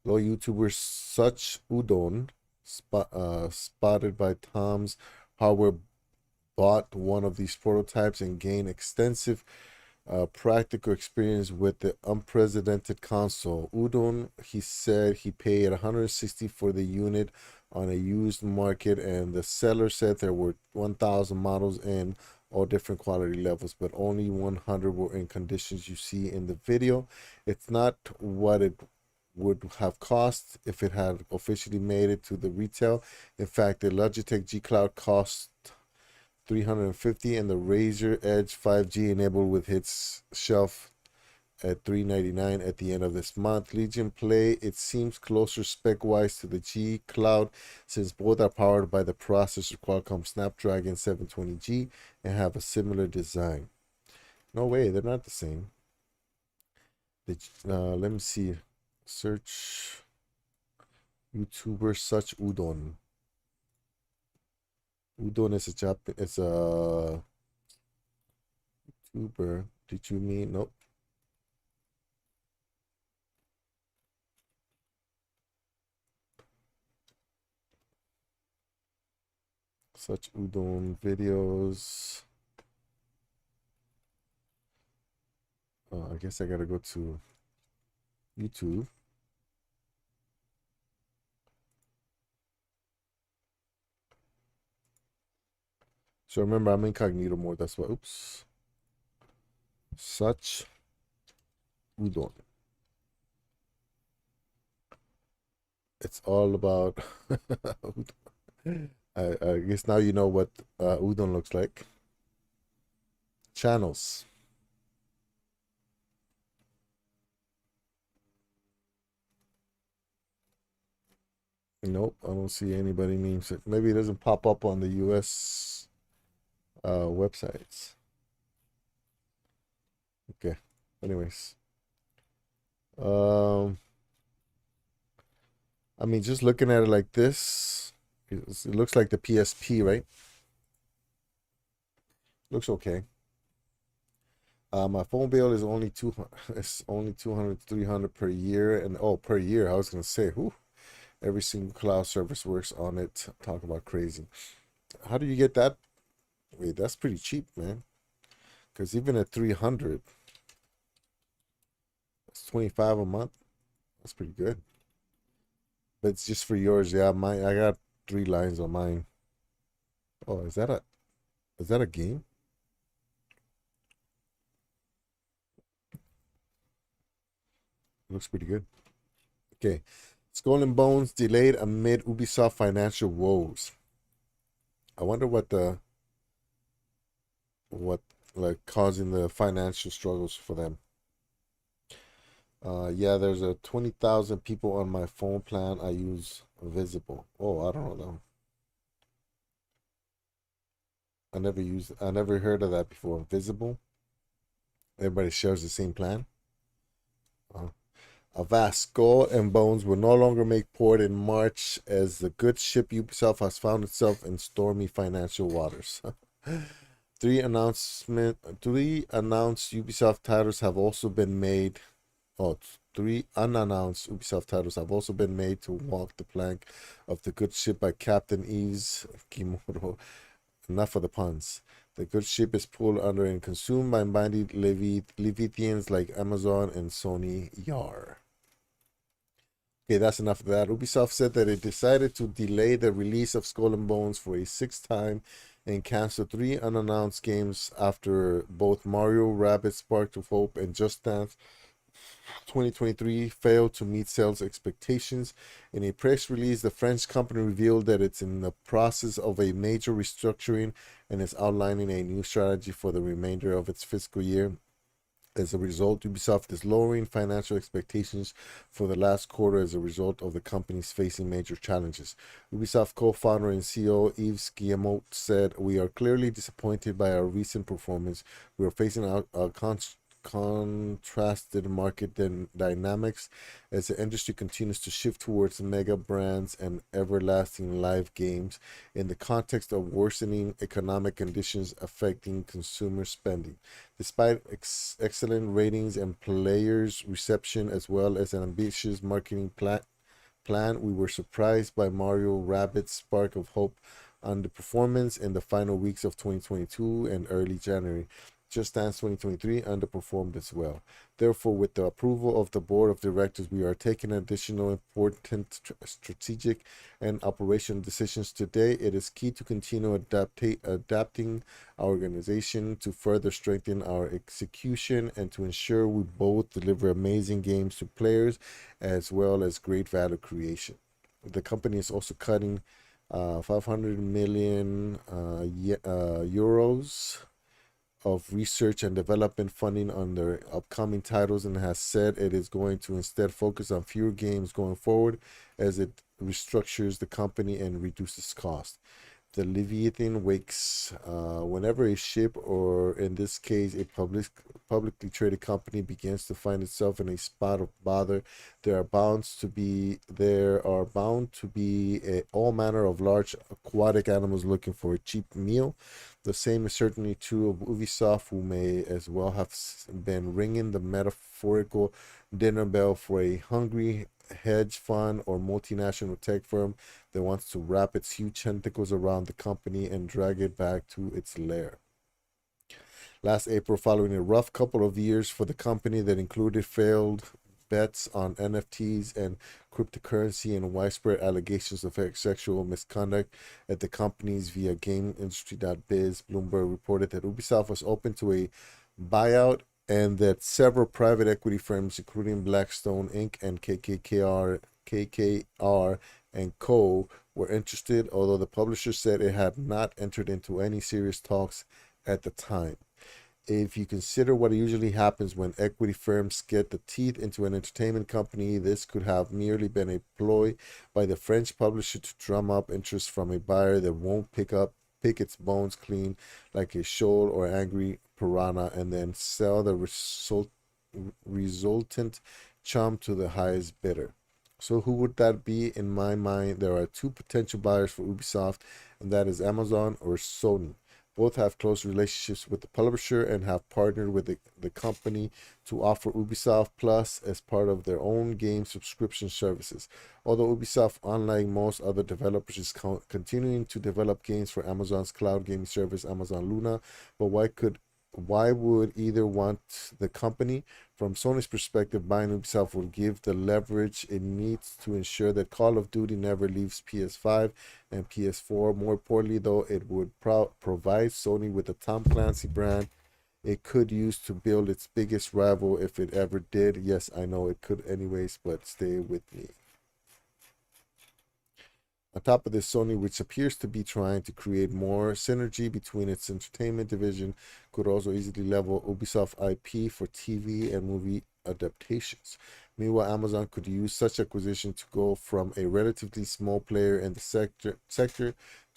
Lo YouTuber such udon spotted by Tom's Hardware bought one of these prototypes and gained extensive practical experience with the unprecedented console. Udon, he said he paid 160 for the unit on a used market, and the seller said there were 1,000 models in all different quality levels, but only 100 were in conditions you see in the video. It's not what it would have cost if it had officially made it to the retail. In fact, the Logitech G Cloud cost 350 and the Razer Edge 5G enabled with its shelf at 399 at the end of this month. Legion Play, it seems closer spec wise to the G Cloud since both are powered by the processor Qualcomm Snapdragon 720G and have a similar design. No way, they're not the same. Let me see. Search YouTuber such udon. Udon is it's a YouTuber. Did you mean nope? Such udon videos. I guess I gotta go to YouTube. So remember, I'm incognito mode. That's why. Oops. Such udon. It's all about. I guess now you know what udon looks like. Channels. Nope, I don't see anybody memes it. Maybe it doesn't pop up on the US websites. Okay. Anyways. I mean, just looking at it like this, it looks like the PSP, right? Looks okay. My phone bill is only 200. It's only 200, 300 per year, and oh, per year. I was gonna say, whew, every single cloud service works on it. Talk about crazy. How do you get that? Wait, that's pretty cheap, man. Because even at 300, it's 25 a month. That's pretty good. But it's just for yours, yeah. Mine, I got 3 lines on mine. Oh, is that a game? Looks pretty good. Okay. Skull and Bones delayed amid Ubisoft financial woes. I wonder what like causing the financial struggles for them. Yeah, there's a 20,000 people on my phone plan. I use Visible. Oh, I don't know. I never heard of that before. Visible. Everybody shares the same plan. Avast, Skull and Bones will no longer make port in March as the good ship Ubisoft has found itself in stormy financial waters. Three announced Ubisoft titles have also been made. Oh, three unannounced Ubisoft titles have also been made to walk the plank of the good ship by Captain Yves Kimuro. Enough of the puns. The good ship is pulled under and consumed by mighty Levithians like Amazon and Sony Yar. Okay, that's enough of that. Ubisoft said that it decided to delay the release of Skull and Bones for a sixth time and cancel three unannounced games after both Mario Rabbids Spark of Hope and Just Dance 2023 failed to meet sales expectations. In a press release, the French company revealed that it's in the process of a major restructuring and is outlining a new strategy for the remainder of its fiscal year. As a result, Ubisoft is lowering financial expectations for the last quarter as a result of the companies facing major challenges. Ubisoft co-founder and CEO Yves Guillemot said, "We are clearly disappointed by our recent performance. We are facing a contrasted market dynamics as the industry continues to shift towards mega brands and everlasting live games in the context of worsening economic conditions affecting consumer spending. Despite excellent ratings and players' reception as well as an ambitious marketing plan, we were surprised by Mario Rabbids Spark of Hope underperformance in the final weeks of 2022 and early January. Just Dance 2023 underperformed as well. Therefore, with the approval of the board of directors, we are taking additional important strategic and operational decisions today. It is key to continue adapting our organization to further strengthen our execution and to ensure we both deliver amazing games to players as well as great value creation. The company is also cutting 500 million euros of research and development funding on their upcoming titles and has said it is going to instead focus on fewer games going forward as it restructures the company and reduces cost. The Leviathan wakes whenever a ship, or in this case a publicly traded company, begins to find itself in a spot of bother. There are bound to be all manner of large aquatic animals looking for a cheap meal. The same is certainly true of Ubisoft, who may as well have been ringing the metaphorical dinner bell for a hungry hedge fund or multinational tech firm that wants to wrap its huge tentacles around the company and drag it back to its lair. Last April, following a rough couple of years for the company that included failed bets on NFTs and cryptocurrency and widespread allegations of sexual misconduct at the companies via GameIndustry.biz, Bloomberg reported that Ubisoft was open to a buyout and that several private equity firms, including Blackstone Inc. and KKR and Co., were interested, although the publisher said it had not entered into any serious talks at the time. If you consider what usually happens when equity firms get the teeth into an entertainment company, this could have merely been a ploy by the French publisher to drum up interest from a buyer that won't pick its bones clean like a shoal or angry piranha and then sell the resultant chum to the highest bidder. So who would that be? In my mind, there are two potential buyers for Ubisoft, and that is Amazon or Sony. Both have close relationships with the publisher and have partnered with the company to offer Ubisoft Plus as part of their own game subscription services. Although Ubisoft, unlike most other developers, is continuing to develop games for Amazon's cloud gaming service, Amazon Luna, but why would either want the company? From Sony's perspective, buying Ubisoft will give the leverage it needs to ensure that Call of Duty never leaves PS5 and PS4. More importantly, though, it would provide Sony with the Tom Clancy brand it could use to build its biggest rival if it ever did. Yes, I know it could anyways, but stay with me. On top of this, Sony, which appears to be trying to create more synergy between its entertainment division, could also easily level Ubisoft IP for TV and movie adaptations. Meanwhile, Amazon could use such acquisition to go from a relatively small player in the sector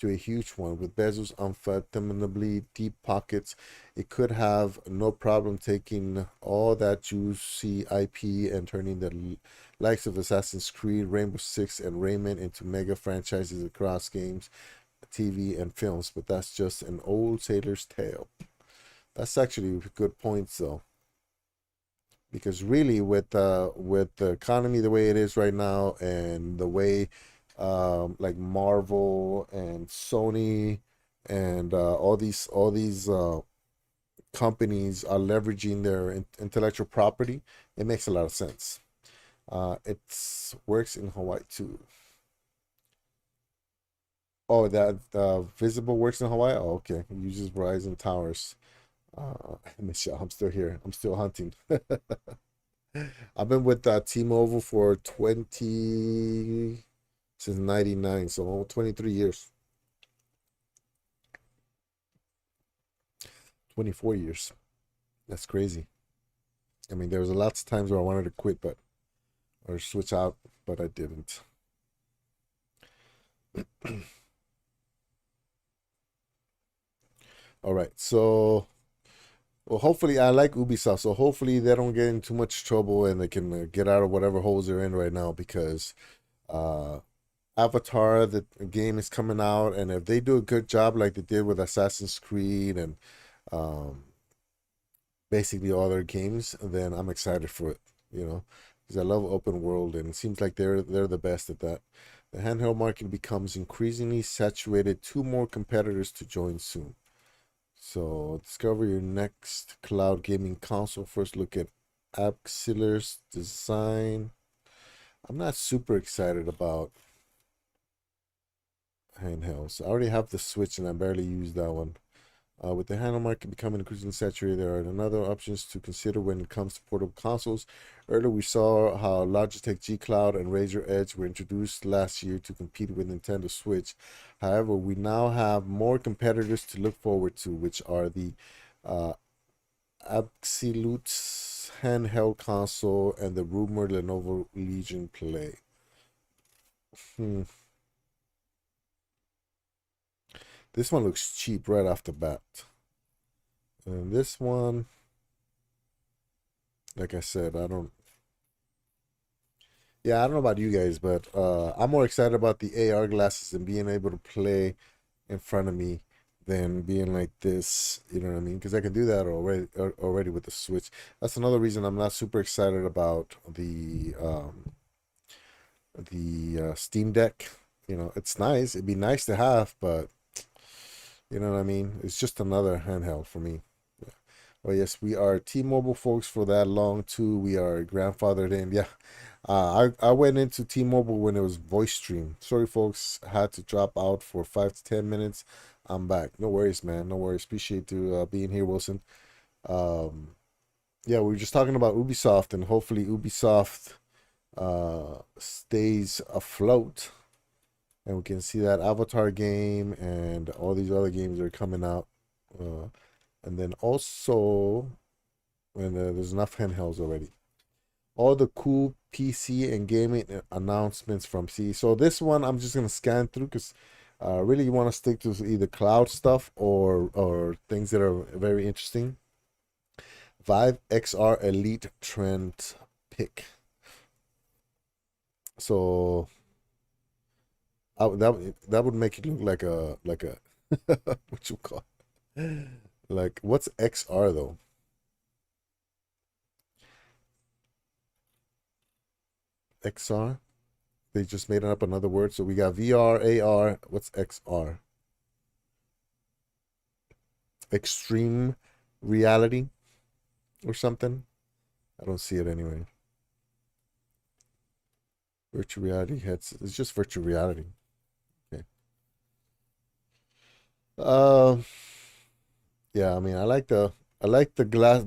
to a huge one with bezels, unfathomably deep pockets. It could have no problem taking all that juicy IP and turning the likes of Assassin's Creed, Rainbow Six, and Rayman into mega franchises across games, TV, and films. But that's just an old sailor's tale. That's actually good points, though, because really, with the economy the way it is right now, and the way like Marvel and Sony and all these companies are leveraging their intellectual property, it makes a lot of sense. It works in Hawaii too. Oh, that Visible works in Hawaii. Oh, okay. It uses Verizon towers. Michelle, I'm still here. I'm still hunting. I've been with T-Mobile for 20 since 99, so 23 years. 24 years. That's crazy. I mean, there was a lots of times where I wanted to quit, but or switch out, but I didn't. All right, so well, hopefully I like Ubisoft, so hopefully they don't get in too much trouble and they can get out of whatever holes they're in right now, because uh, Avatar, the game is coming out, and if they do a good job like they did with Assassin's Creed and um, basically all their games, then I'm excited for it, you know, because I love open world, and it seems like they're the best at that. The handheld market becomes increasingly saturated. Two more competitors to join soon. So discover your next cloud gaming console. First look at Axeler's design. I'm not super excited about handhelds. I already have the Switch and I barely use that one. With the handheld market becoming increasingly saturated, there are another options to consider when it comes to portable consoles. Earlier, we saw how Logitech G Cloud and Razer Edge were introduced last year to compete with Nintendo Switch. However, we now have more competitors to look forward to, which are the uh, Absolute handheld console and the rumored Lenovo Legion Play. Hmm. This one looks cheap right off the bat. And this one, like I said, I don't know about you guys, but I'm more excited about the AR glasses and being able to play in front of me than being like this, you know what I mean? Because I can do that already with the Switch. That's another reason I'm not super excited about the Steam Deck. You know, it's nice. It'd be nice to have, but you know what I mean? It's just another handheld for me. Yeah. Oh yes, we are T-Mobile folks for that long too. We are grandfathered in. Yeah. I went into T-Mobile when it was voice stream. Sorry folks, had to drop out for 5 to 10 minutes. I'm back. No worries, man. No worries. Appreciate you being here, Wilson. Um, yeah, we were just talking about Ubisoft, and hopefully Ubisoft stays afloat, and we can see that Avatar game and all these other games are coming out. Uh, and then also, and there's enough handhelds already. All the cool PC and gaming announcements from C. So this one I'm just gonna scan through because really you want to stick to either cloud stuff or things that are very interesting. Vive XR Elite Trend Pick. So that would make it look like a what you call it? Like what's XR though? XR? They just made up another word. So we got VR, AR. What's XR? Extreme reality or something? I don't see it anyway. Virtual reality heads. It's just virtual reality. Okay. Um. Yeah. I mean, I like the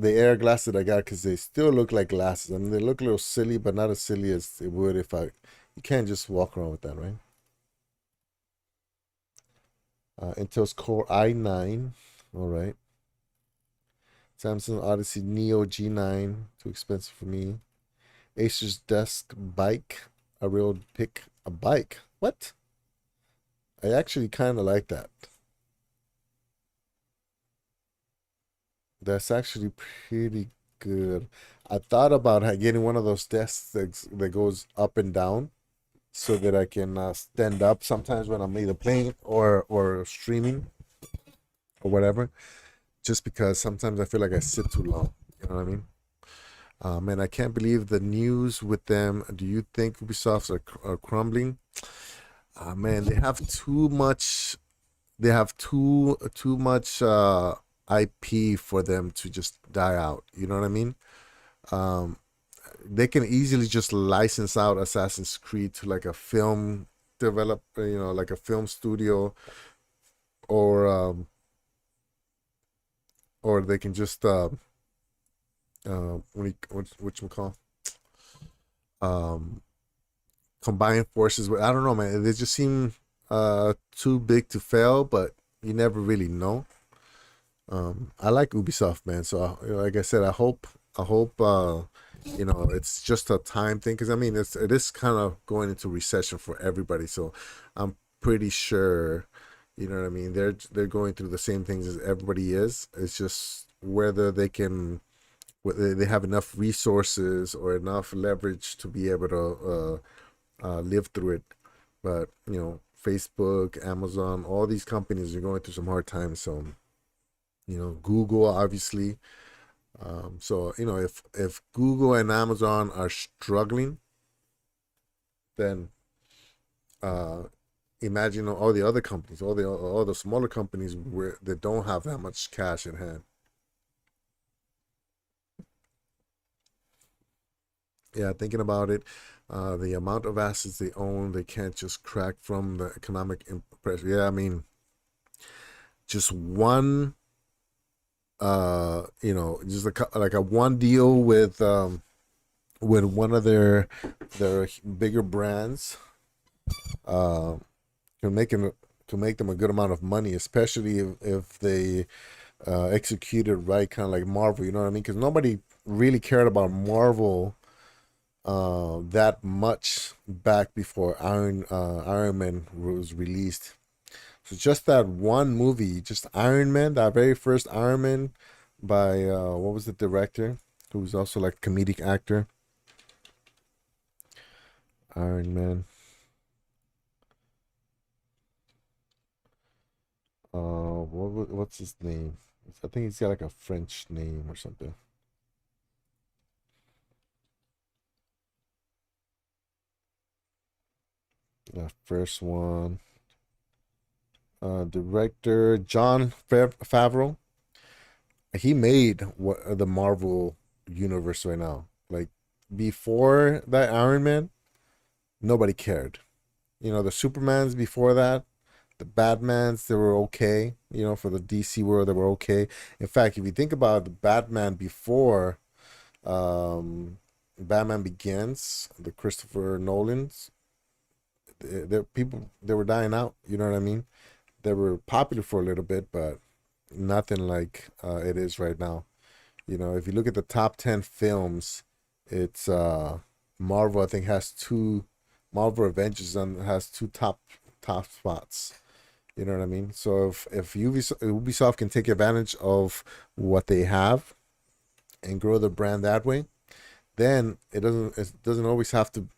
air glass that I got because they still look like glasses. I mean, they look a little silly, but not as silly as it would if I. You can't just walk around with that, right? Intel's Core i9. All right. Samsung Odyssey Neo G9. Too expensive for me. Acer's Desk Bike. A real pick. A bike. What? I actually kind of like that. That's actually pretty good. I thought about getting one of those desks that goes up and down so that I can stand up sometimes when I'm either playing or streaming or whatever. Just because sometimes I feel like I sit too long. You know what I mean? And I can't believe the news with them. Do you think Ubisofts are crumbling? Man, they have too much. They have too much IP for them to just die out. You know what I mean? Um, they can easily just license out Assassin's Creed to like a film developer, like a film studio, or they can just what you call um combine forces with, I don't know, man. They just seem too big to fail, but you never really know. I like Ubisoft, man. So like I said, I hope it's just a time thing, because I mean it is kind of going into recession for everybody. So I'm pretty sure, you know what I mean. They're going through the same things as everybody is. It's just whether they have enough resources or enough leverage to be able to live through it. But Facebook, Amazon, all these companies are going through some hard times. So Google, obviously. So if Google and Amazon are struggling, then uh, imagine all the other companies, all the smaller companies that don't have that much cash in hand. Yeah, thinking about it, the amount of assets they own, they can't just crack from the economic pressure. Yeah, I mean, just one, just like a one deal with one of their bigger brands, uh, can make them a good amount of money, especially if they execute it right, kind of like Marvel. You know what I mean? Because nobody really cared about Marvel that much back before Iron Man was released. So just that one movie, just Iron Man, that very first Iron Man by what was the director, who was also like comedic actor? Iron Man. What's his name? I think he's got like a French name or something. The first one. Director John Favreau. He made the Marvel universe right now. Like before that Iron Man, nobody cared. The Supermans before that, the Batmans, they were okay. For the DC world, they were okay. In fact, if you think about the Batman before um, Batman Begins, the Christopher Nolan's, they were dying out. You know what I mean? They were popular for a little bit, but nothing like it is right now. If you look at the top 10 films, it's Marvel. I think has two. Marvel Avengers has two top spots. You know what I mean? So if Ubisoft can take advantage of what they have and grow the brand that way, then it doesn't always have to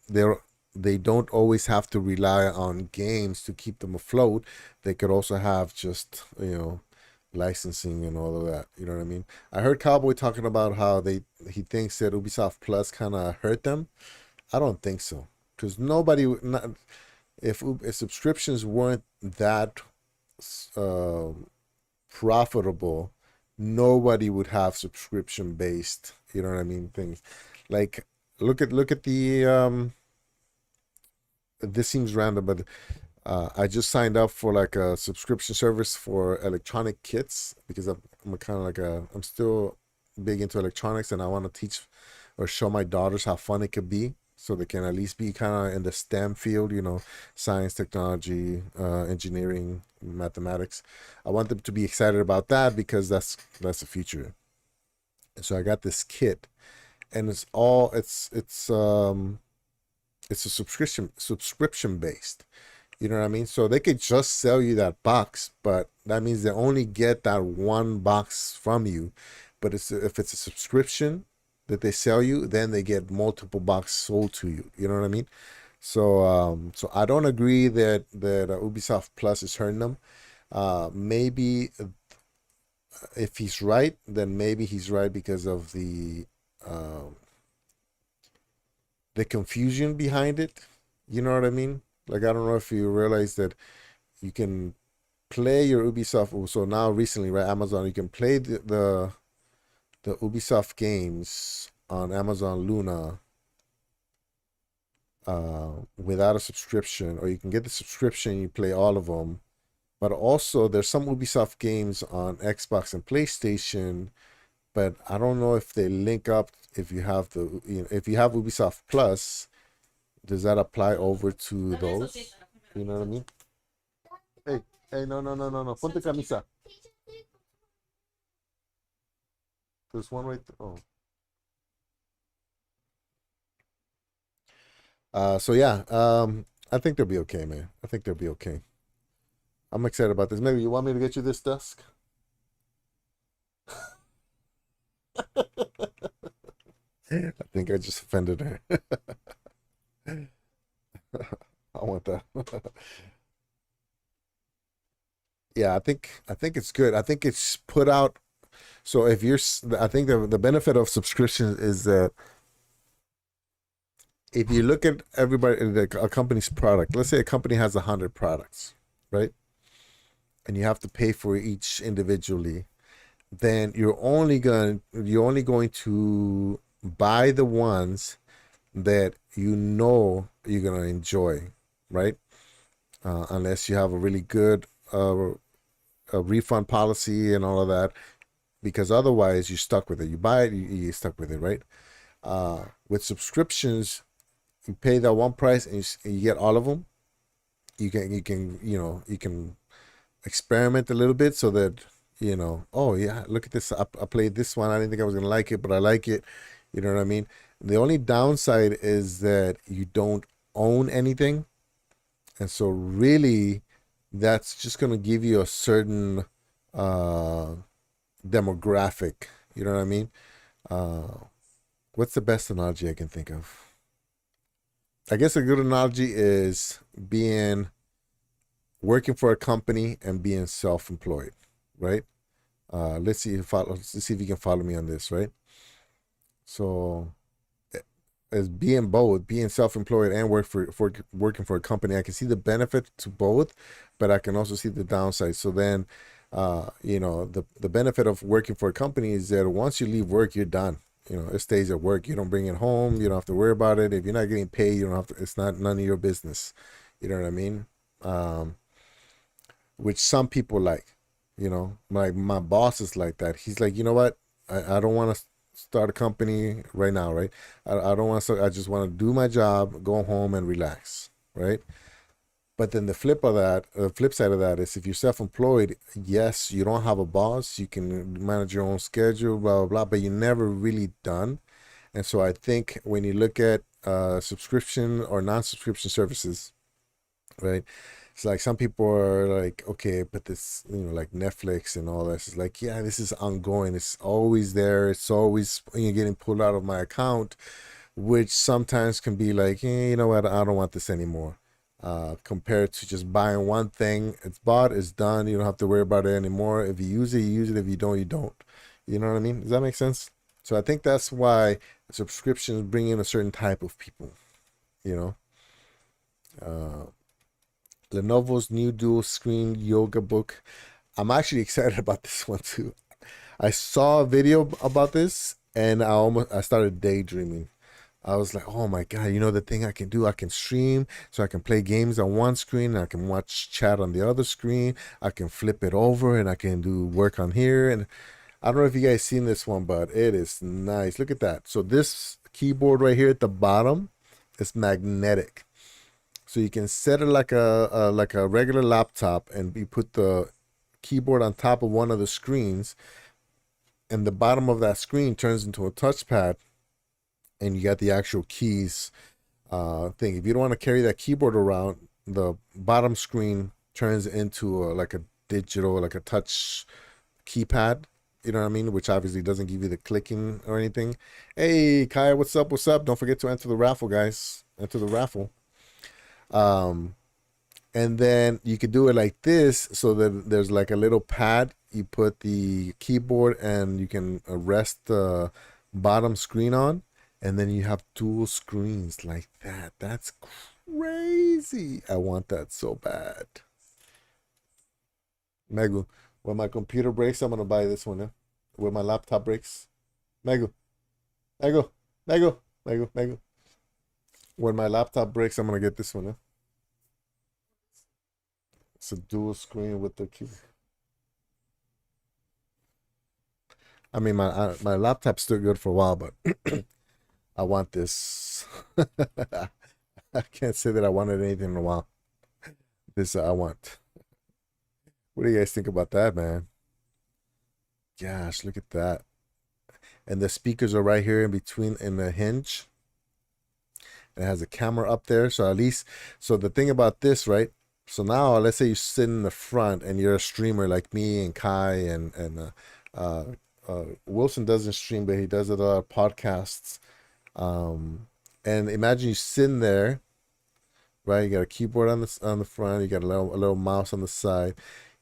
they don't always have to rely on games to keep them afloat. They could also have just licensing and all of that. You know what I mean? I heard Cowboy talking about how he thinks that Ubisoft Plus kind of hurt them. I don't think so, because if subscriptions weren't that uh, profitable, nobody would have subscription based. You know what I mean? Things like look at the this seems random, but I just signed up for like a subscription service for electronic kits, because I'm kind of like I'm still big into electronics, and I want to teach or show my daughters how fun it could be, so they can at least be kind of in the STEM field, science, technology, engineering, mathematics. I want them to be excited about that, because that's the future. And so I got this kit, and it's a subscription based. You know what I mean? So they could just sell you that box, but that means they only get that one box from you. But if it's a subscription that they sell you, then they get multiple boxes sold to you. You know what I mean? So I don't agree that Ubisoft Plus is hurting them. Maybe if he's right, then maybe he's right because of um, the confusion behind it. You know what I mean? Like, I don't know if you realize that you can play your Ubisoft. So now recently, right, Amazon, you can play the Ubisoft games on Amazon Luna without a subscription, or you can get the subscription, you play all of them. But also, there's some Ubisoft games on Xbox and PlayStation, but I don't know if they link up. If you have if you have Ubisoft Plus, does that apply over to those? You know what I mean? Hey, hey, no, no, no, no, no. Ponte camisa. There's one right there. Oh. So yeah, I think they'll be okay, man. I think they'll be okay. I'm excited about this. Maybe you want me to get you this desk? I think I just offended her. I want that. Yeah, I think it's good. I think it's put out. So if I think the benefit of subscriptions is that if you look at a company's product, let's say a company has 100 products, right? And you have to pay for each individually, then you're only going to buy the ones that you know you're gonna enjoy, right? Unless you have a really good a refund policy and all of that, because otherwise you're stuck with it. You buy it, you're stuck with it, right? With subscriptions, you pay that one price and you get all of them. You can experiment a little bit so that oh yeah, look at this. I played this one. I didn't think I was gonna like it, but I like it. You know what I mean? The only downside is that you don't own anything, and so really, that's just gonna give you a certain uh, demographic. You know what I mean? Uh, what's the best analogy I can think of? I guess a good analogy is being working for a company and being self-employed, right? Let's see if you can follow me on this, right? So as being both, being self-employed and working for a company, I can see the benefit to both, but I can also see the downside. So then, the benefit of working for a company is that once you leave work, you're done. It stays at work. You don't bring it home. You don't have to worry about it. If you're not getting paid, you don't have to. It's not none of your business. You know what I mean? Um, which some people like. Like my boss is like that. He's like, you know what? I don't want to start a company right now, right? I don't want to. I just want to do my job, go home, and relax, right? But then the flip side of that is if you're self-employed, yes, you don't have a boss, you can manage your own schedule, blah blah blah, but you're never really done. And so I think when you look at subscription or non-subscription services, right? It's like some people are like, okay, but this, like Netflix and all this is like, yeah, this is ongoing. It's always there. It's always getting pulled out of my account, which sometimes can be like, you know what, I don't want this anymore. Compared to just buying one thing, it's bought, it's done. You don't have to worry about it anymore. If you use it, you use it. If you don't, you don't. You know what I mean? Does that make sense? So I think that's why subscriptions bring in a certain type of people. You know, uh, Lenovo's new dual screen yoga book. I'm actually excited about this one too. I saw a video about this and I started daydreaming. I was like, oh my God, the thing I can do? I can stream, so I can play games on one screen, and I can watch chat on the other screen. I can flip it over and I can do work on here. And I don't know if you guys seen this one, but it is nice. Look at that. So this keyboard right here at the bottom is magnetic. So you can set it like a regular laptop, and you put the keyboard on top of one of the screens, and the bottom of that screen turns into a touchpad, and you got the actual keys thing. If you don't want to carry that keyboard around, the bottom screen turns into like a digital, like a touch keypad. You know what I mean? Which obviously doesn't give you the clicking or anything. Hey, Kai, what's up? What's up? Don't forget to enter the raffle, guys. Enter the raffle. Um, and then you could do it like this, so that there's like a little pad. You put the keyboard and you can rest the bottom screen on, and then you have dual screens like that. That's crazy. I want that so bad. Megu, when my computer breaks, I'm gonna buy this one. When my laptop breaks, Megu, Megu, Megu, Megu, Megu. When my laptop breaks, I'm gonna get this one. It's a dual screen with the keyboard. I mean, my laptop's still good for a while, but I want this. I can't say that I wanted anything in a while. This I want. What do you guys think about that, man? Gosh, look at that. And the speakers are right here in between in the hinge. It has a camera up there, so at least. So the thing about this, right? So now, let's say you sit in the front and you're a streamer like me and Kai and Wilson doesn't stream, but he does a lot of podcasts. And imagine you sitting there, right? You got a keyboard on the front, you got a little mouse on the side,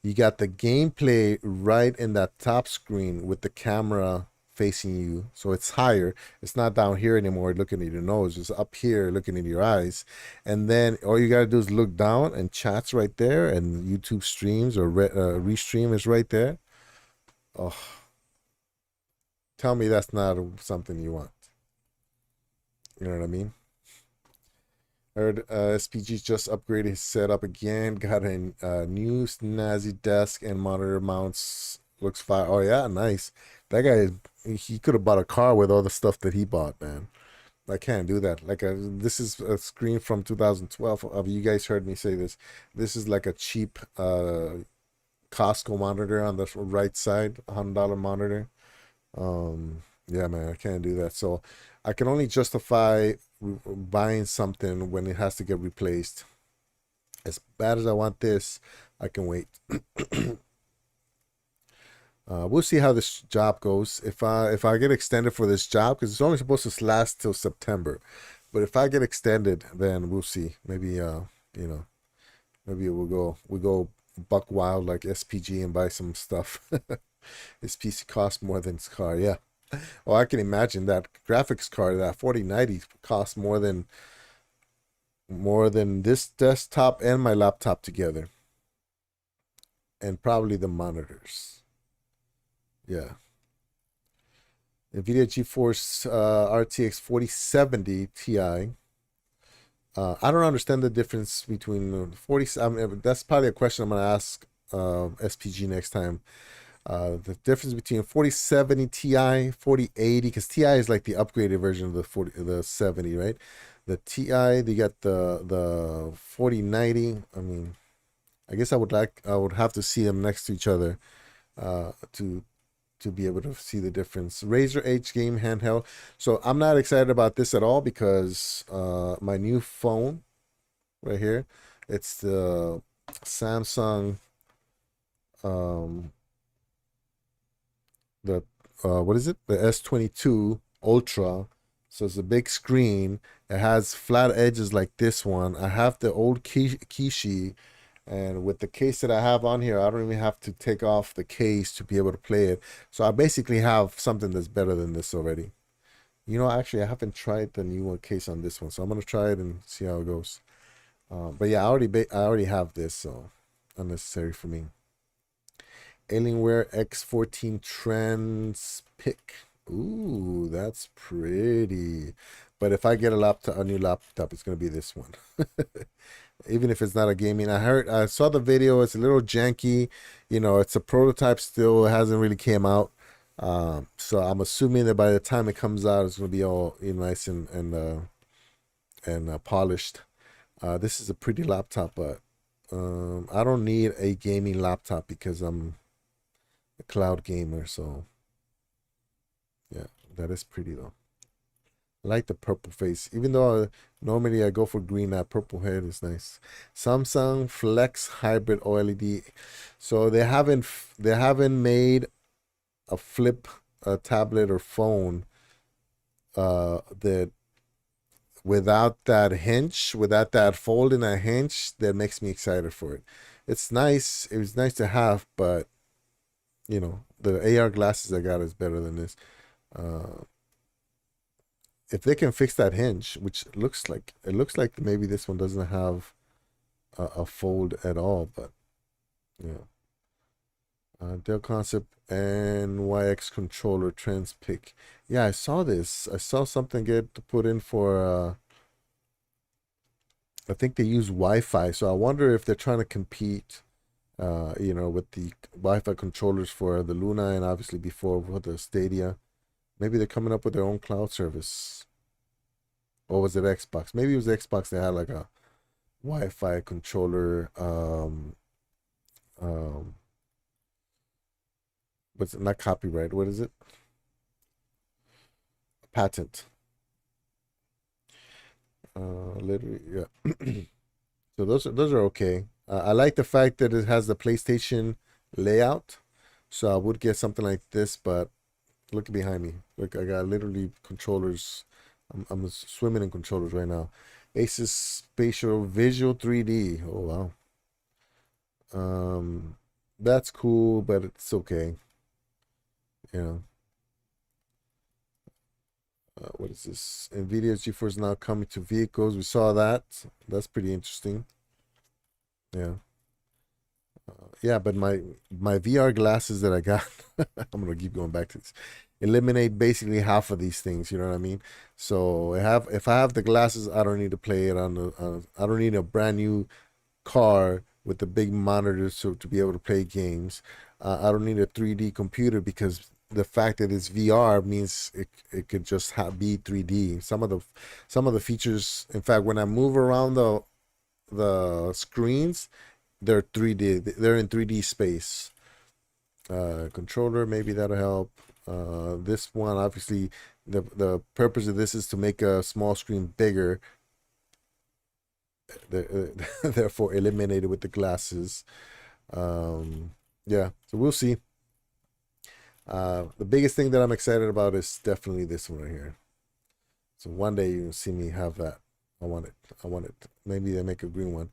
you got the gameplay right in that top screen with the camera facing you, so it's higher. It's not down here anymore looking at your nose, it's up here looking in your eyes. And then all you gotta do is look down and chat's right there, and YouTube streams or restream is right there. Oh, tell me that's not something you want. You know what I mean? Heard SPG's just upgraded his setup again. Got a new snazzy desk and monitor mounts. Looks fire. Oh yeah, nice. That guy, he could have bought a car with all the stuff that he bought, man. I can't do that. Like this is a screen from 2012. You guys heard me say this. This is like a cheap Costco monitor on the right side, $100 monitor. Yeah, man, I can't do that. So I can only justify buying something when it has to get replaced. As bad as I want this, I can wait. We'll see how this job goes. If I get extended for this job, because it's only supposed to last till September, but if I get extended, then we'll see. Maybe maybe we go buck wild like SPG and buy some stuff. His PC costs more than his car. Yeah. Well, I can imagine that graphics card, that 4090, costs more than this desktop and my laptop together, and probably the monitors. Yeah. NVIDIA GeForce RTX 4070 Ti. I don't understand the difference between 40. I mean, that's probably a question I'm gonna ask SPG next time. The difference between 4070 Ti, 4080, because Ti is like the upgraded version of the 70, right? The Ti, they got the 4090. I mean, I guess I would have to see them next to each other to be able to see the difference. Razer H game handheld. So I'm not excited about this at all because my new phone right here, it's the Samsung the what is it? The S22 Ultra. So it's a big screen. It has flat edges like this one. I have the old Kishi, and with the case that I have on here, I don't even have to take off the case to be able to play it. So I basically have something that's better than this already. You know, actually, I haven't tried the new one case on this one, so I'm gonna try it and see how it goes. But yeah, I already have this, so unnecessary for me. Alienware X14 Trends pick. Ooh, that's pretty. But if I get a new laptop, it's gonna be this one. Even if it's not a gaming. I saw the video. It's a little janky. You know, it's a prototype still. It hasn't really came out. So I'm assuming that by the time it comes out, it's gonna be all nice and polished. This is a pretty laptop, but I don't need a gaming laptop because I'm a cloud gamer. So yeah, that is pretty though. I like the purple face. Even though normally I go for green, that purple head is nice. Samsung Flex Hybrid OLED. So they haven't made a flip a tablet or phone that without that hinge, without that fold in that hinge, that makes me excited for it. It's nice. It was nice to have, but the AR glasses I got is better than this. Uh, if they can fix that hinge, which it looks like maybe this one doesn't have a fold at all, but yeah. Dell Concept NYX controller trends pick. Yeah, I saw this. I saw something get put in for. I think they use Wi-Fi, so I wonder if they're trying to compete. With the Wi-Fi controllers for the Luna and obviously before for the Stadia. Maybe they're coming up with their own cloud service. Or was it Xbox? Maybe it was Xbox. They had like a Wi-Fi controller. What's it? Not copyright. What is it? Patent. Literally, yeah. So those are okay. I like the fact that it has the PlayStation layout. So I would get something like this, but look behind me. Look, I got literally controllers. I'm swimming in controllers right now. Asus Spatial Visual 3D. Oh wow. That's cool, but it's okay. You know. What is this? NVIDIA's GeForce Now coming to vehicles. We saw that. That's pretty interesting. Yeah. Yeah, but my VR glasses that I got, I'm gonna keep going back to this. Eliminate basically half of these things. You know what I mean? So if I have the glasses, I don't need to play it on the. I don't need a brand new car with the big monitor to be able to play games. I don't need a 3D computer because the fact that it's VR means it could just be 3D. Some of the features, in fact, when I move around the screens, they're 3D. They're in 3D space. Controller, maybe that'll help. This one, obviously, the purpose of this is to make a small screen bigger. Therefore, eliminated with the glasses. Yeah, so we'll see. The biggest thing that I'm excited about is definitely this one right here. So one day you'll see me have that. I want it. I want it. Maybe they make a green one.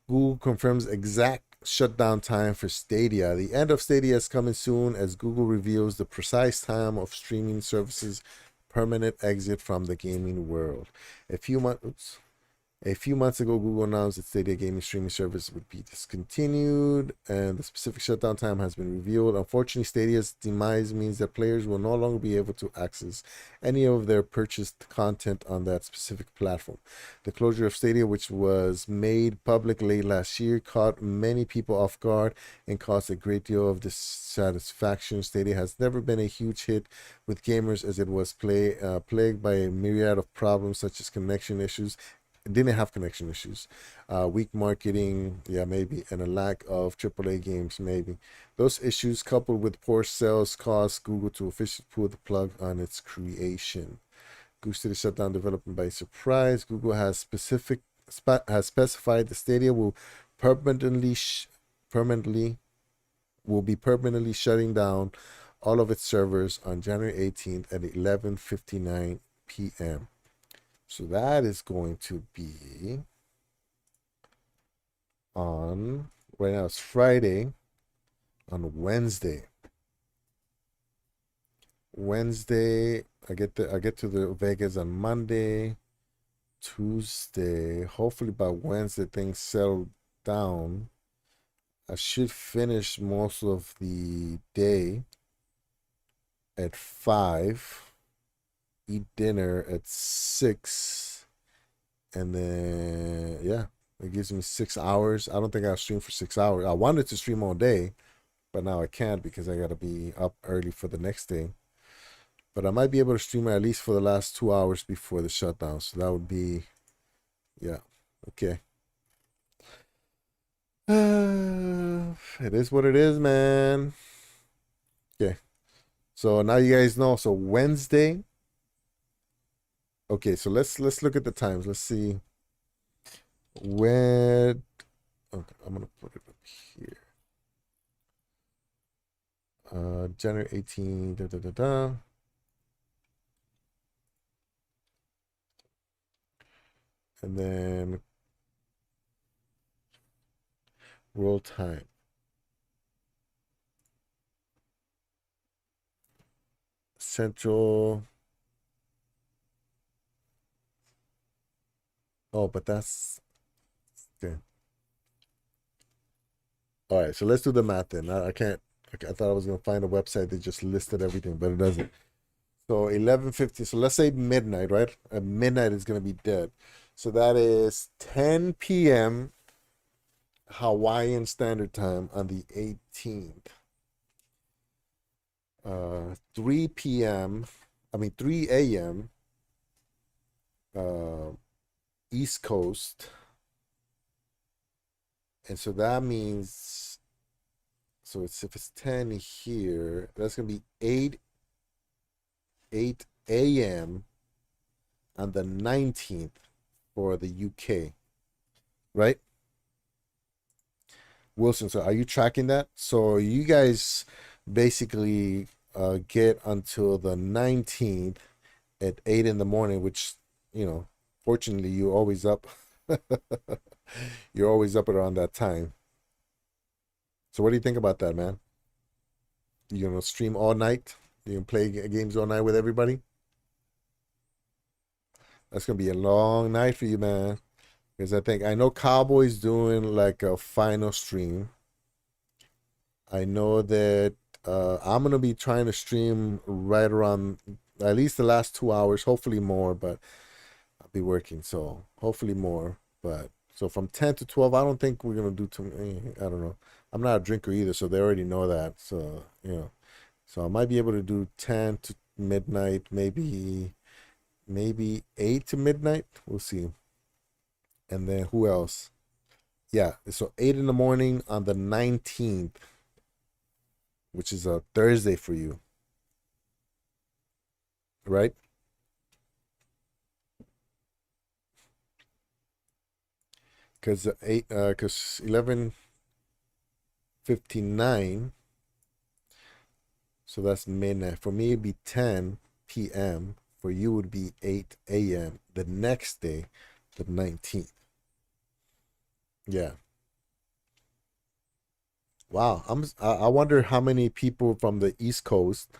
Google confirms exact shutdown time for Stadia. The end of Stadia is coming soon as Google reveals the precise time of streaming services' permanent exit from the gaming world. A few months ago, Google announced that Stadia gaming streaming service would be discontinued, and the specific shutdown time has been revealed. Unfortunately, Stadia's demise means that players will no longer be able to access any of their purchased content on that specific platform. The closure of Stadia, which was made public late last year, caught many people off guard and caused a great deal of dissatisfaction. Stadia has never been a huge hit with gamers as it was plagued by a myriad of problems such as connection issues. It didn't have connection issues, weak marketing, yeah, maybe, and a lack of AAA games, maybe. Those issues, coupled with poor sales, caused Google to officially pull the plug on its creation. Google Stadia shut down development by surprise. Google has specified the Stadia will permanently shutting down all of its servers on January 18th at 11:59 p.m. So that is going to be on, right now it's Friday, on Wednesday. I get to the Vegas on Monday, Tuesday. Hopefully by Wednesday things settle down. I should finish most of the day at 5. Eat dinner at 6, and then yeah, it gives me 6 hours. I don't think I'll stream for 6 hours. I wanted to stream all day, but now I can't because I gotta be up early for the next day. But I might be able to stream at least for the last 2 hours before the shutdown. So that would be, yeah, okay. It is what it is, man. Okay, so now you guys know. So Wednesday, Okay, so let's look at the times. Let's see where. Okay, I'm gonna put it up here. January 18. Da, da, da, da. And then world time. Central. Oh, but that's okay. All right, so let's do the math then. I can't. I thought I was gonna find a website that just listed everything, but it doesn't. So 11:50. So let's say midnight, right? At midnight is gonna be dead. So that is 10 p.m. Hawaiian Standard Time on the 18th. 3 p.m. I mean 3 a.m. East Coast. And so that means, so it's if it's 10 here, that's gonna be 8 a.m. on the 19th for the UK, right? Wilson, so are you tracking that? So you guys basically get until the 19th at 8 in the morning, which, fortunately you're always up. You're always up around that time. So what do you think about that, man? You gonna stream all night? You can play games all night with everybody? That's gonna be a long night for you, man. Because I know Cowboy's doing like a final stream. I know that I'm gonna be trying to stream right around at least the last 2 hours, hopefully more, but I'll be working, so hopefully more. But so from 10 to 12, I don't think we're gonna do too many. I don't know. I'm not a drinker either, so they already know that. So, so I might be able to do 10 to midnight, maybe 8 to midnight. We'll see. And then who else? Yeah, so 8 in the morning on the 19th, which is a Thursday for you, right? Because 11:59, so that's midnight. For me, it'd be 10 p.m. For you, would be 8 a.m. the next day, the 19th. Yeah. Wow. I wonder how many people from the East Coast,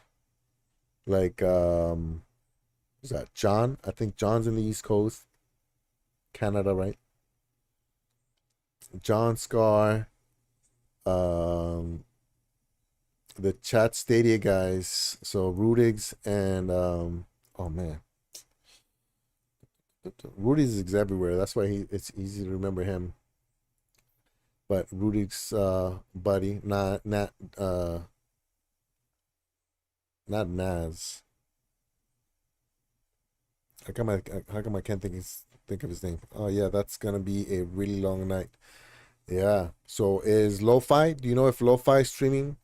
like is that John? I think John's in the East Coast, Canada, right? John Scar, um, the Chat Stadia guys. So Rudigs and oh man, Rudigs is everywhere. That's why it's easy to remember him. But Rudigs buddy, not Naz. How come I can't think of his name? Oh yeah, that's gonna be a really long night. Yeah. So is Lo-Fi? Do you know if Lo-Fi streaming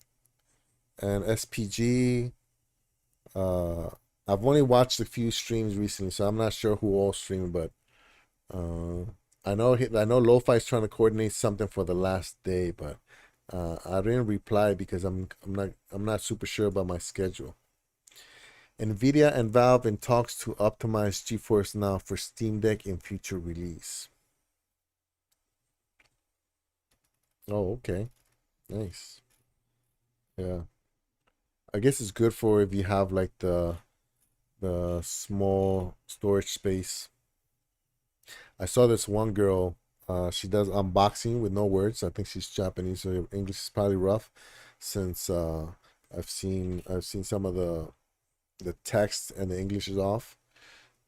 and SPG? Uh, I've only watched a few streams recently, so I'm not sure who all stream, but uh, I know Lo-Fi is trying to coordinate something for the last day, but I didn't reply because I'm not super sure about my schedule. Nvidia and Valve in talks to optimize GeForce Now for Steam Deck in future release. Oh, okay. Nice. Yeah. I guess it's good for if you have like the small storage space. I saw this one girl, she does unboxing with no words. I think she's Japanese, so her English is probably rough since I've seen some of the text and the English is off.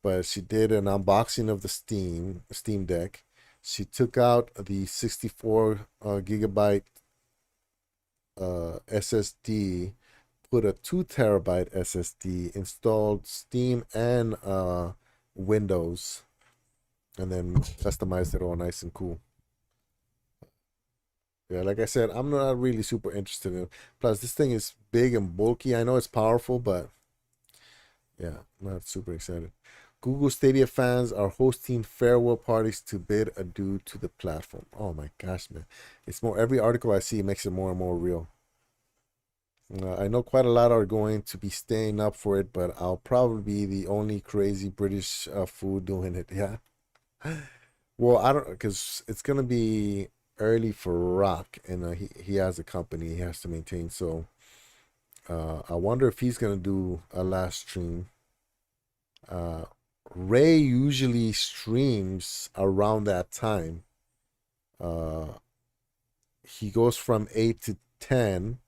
But she did an unboxing of the Steam Deck. She took out the 64 gigabyte SSD, put a 2 terabyte SSD, installed Steam and Windows, and then customized it all nice and cool. Yeah, like I said, I'm not really super interested in it. Plus, this thing is big and bulky. I know it's powerful, but yeah, I'm not super excited. Google Stadia fans are hosting farewell parties to bid adieu to the platform. Oh my gosh, man. It's more, every article I see makes it more and more real. I know quite a lot are going to be staying up for it, but I'll probably be the only crazy British fool doing it. Yeah. Well, I don't, because it's gonna be early for Rock, and he has a company he has to maintain. So I wonder if he's gonna do a last stream. Uh, Ray usually streams around that time. Uh, he goes from 8 to 10.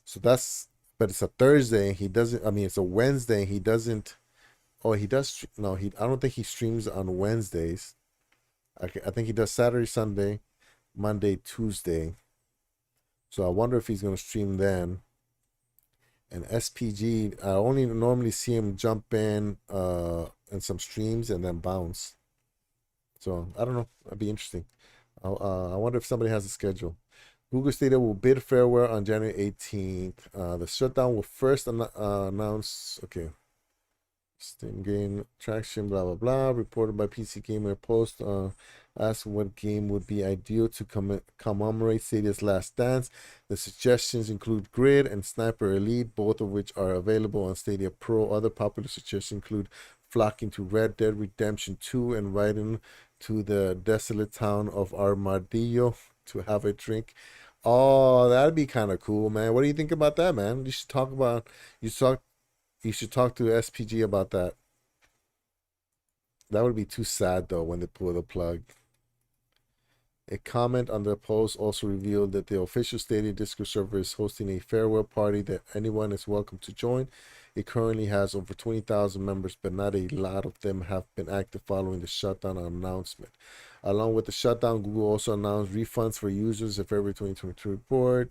So that's, but it's a Thursday. He doesn't. I mean, it's a Wednesday. He doesn't. Oh, he does. No, he. I don't think he streams on Wednesdays. I think he does Saturday, Sunday, Monday, Tuesday. So I wonder if he's gonna stream then. And SPG, I only normally see him jump in some streams and then bounce. So I don't know. That'd be interesting. I wonder if somebody has a schedule. Google Stadia will bid farewell on January 18th. The shutdown will first announce. Okay. Steam game traction, blah blah blah. Reported by PC Gamer Post. Asked what game would be ideal to commemorate Stadia's last dance. The suggestions include Grid and Sniper Elite, both of which are available on Stadia Pro. Other popular suggestions include flocking to Red Dead Redemption 2 and riding to the desolate town of Armadillo to have a drink. Oh, that'd be kind of cool, man. What do you think about that, man? You should talk about. You should talk to SPG about that. That would be too sad though when they pull the plug. A comment on the post also revealed that the official Stadia Discord server is hosting a farewell party that anyone is welcome to join. It currently has over 20,000 members, but not a lot of them have been active following the shutdown announcement. Along with the shutdown, Google also announced refunds for users of February 2022 report.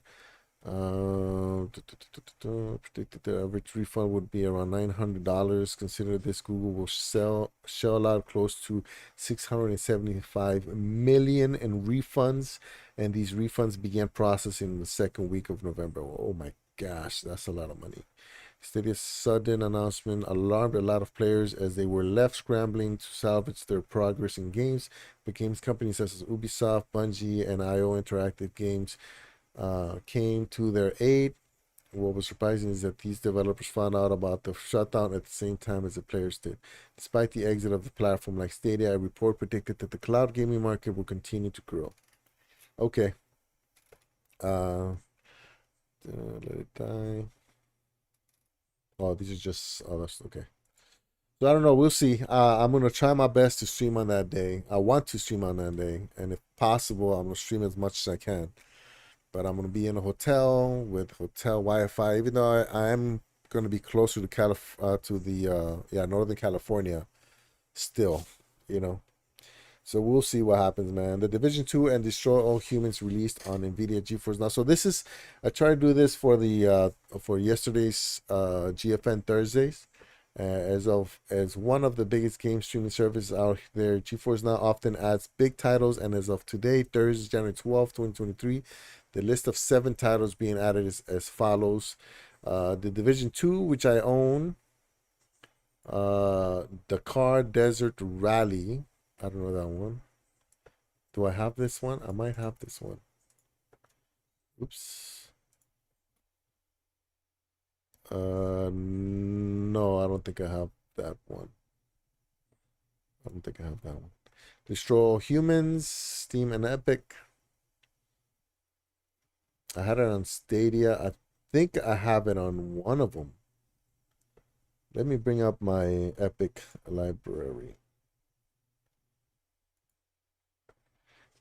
Predicted the average refund would be around $900. Consider this: Google will shell out close to 675 million in refunds, and these refunds began processing in the second week of November. Oh my gosh, that's a lot of money. Stadia's sudden announcement alarmed a lot of players as they were left scrambling to salvage their progress in games. But games companies such as Ubisoft, Bungie, and IO Interactive Games came to their aid. What was surprising is that these developers found out about the shutdown at the same time as the players did. Despite the exit of the platform like Stadia, a report predicted that the cloud gaming market will continue to grow. Okay. Let it die. Oh, these are just, oh, that's okay. So I don't know. We'll see. I'm gonna try my best to stream on that day. I want to stream on that day, and if possible, I'm gonna stream as much as I can. But I'm gonna be in a hotel with hotel Wi-Fi, even though I am gonna be closer to Northern California, still, you know. So we'll see what happens, man. The Division 2 and Destroy All Humans released on NVIDIA GeForce Now. So this is, I tried to do this for the for yesterday's GFN Thursdays. As one of the biggest game streaming services out there, GeForce Now often adds big titles, and as of today, Thursday, January 12th, 2023, the list of 7 titles being added is as follows. The Division 2, which I own, Dakar Desert Rally. I don't know that one. Do I have this one? I might have this one. Oops. No, I don't think I have that one. I don't think I have that one. Destroy All Humans, Steam and Epic. I had it on Stadia. I think I have it on one of them. Let me bring up my Epic library.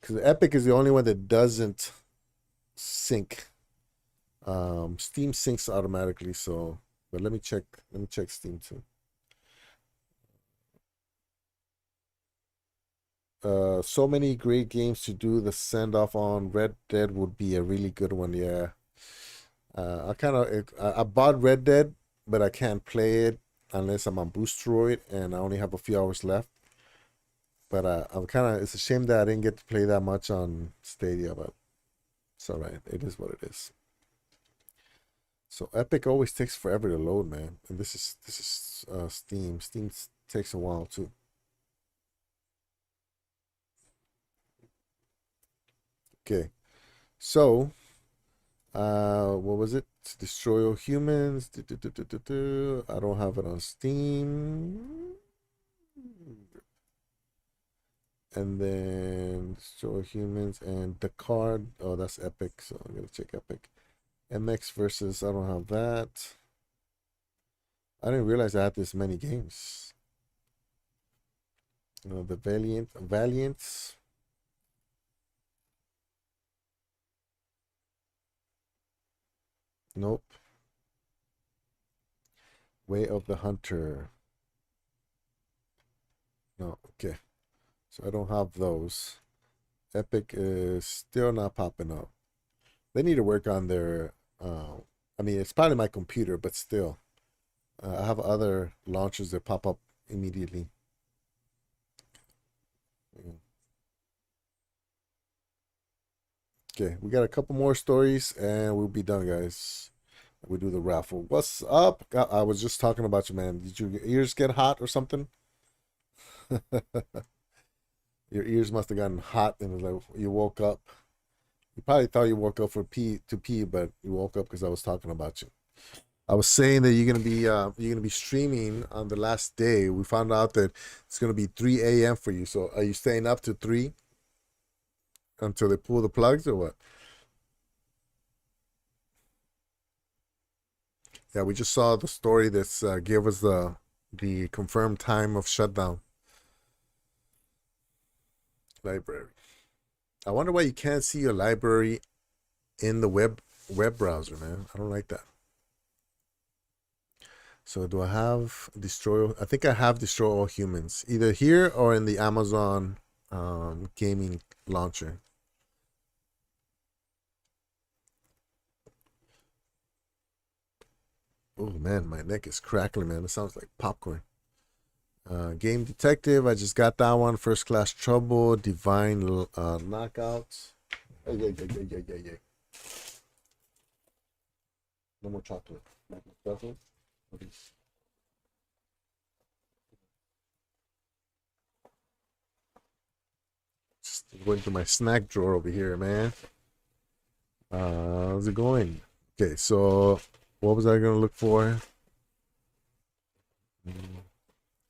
Because Epic is the only one that doesn't sync. Steam syncs automatically, so but let me check Steam too. So many great games to do the send off on. Red Dead would be a really good one, yeah. I bought Red Dead, but I can't play it unless I'm on Boosteroid and I only have a few hours left. But it's a shame that I didn't get to play that much on Stadia, but it's all right. It is what it is. So Epic always takes forever to load, man. And this is Steam. Steam takes a while too. Okay, so what was it? Destroy All Humans. I don't have it on Steam. And then Destroy Humans and the card. Oh, that's Epic, so I'm gonna check Epic. MX versus, I don't have that. I didn't realize I had this many games. The Valiants. Nope. Way of the Hunter. No, okay. So I don't have those. Epic is still not popping up. They need to work on their. I mean, it's probably my computer, but still, I have other launchers that pop up immediately. Okay, we got a couple more stories, and we'll be done, guys. We do the raffle. What's up? I was just talking about you, man. Did your ears get hot or something? Your ears must have gotten hot, and like you woke up. You probably thought you woke up to pee, but you woke up because I was talking about you. I was saying that you're gonna be streaming on the last day. We found out that it's gonna be 3 a.m. for you. So are you staying up to 3 until they pull the plugs or what? Yeah, we just saw the story that's gave us the confirmed time of shutdown. Library. I wonder why you can't see your library in the web browser, man. I don't like that. So do I have Destroy? I think I have Destroy All Humans, either here or in the Amazon gaming launcher. Oh man, my neck is crackling, man. It sounds like popcorn. Game Detective, I just got that one. First Class Trouble, Divine Knockouts. Yeah. No more chocolate. Chocolate? Okay. Just going to my snack drawer over here, man. How's it going? Okay, so what was I gonna look for?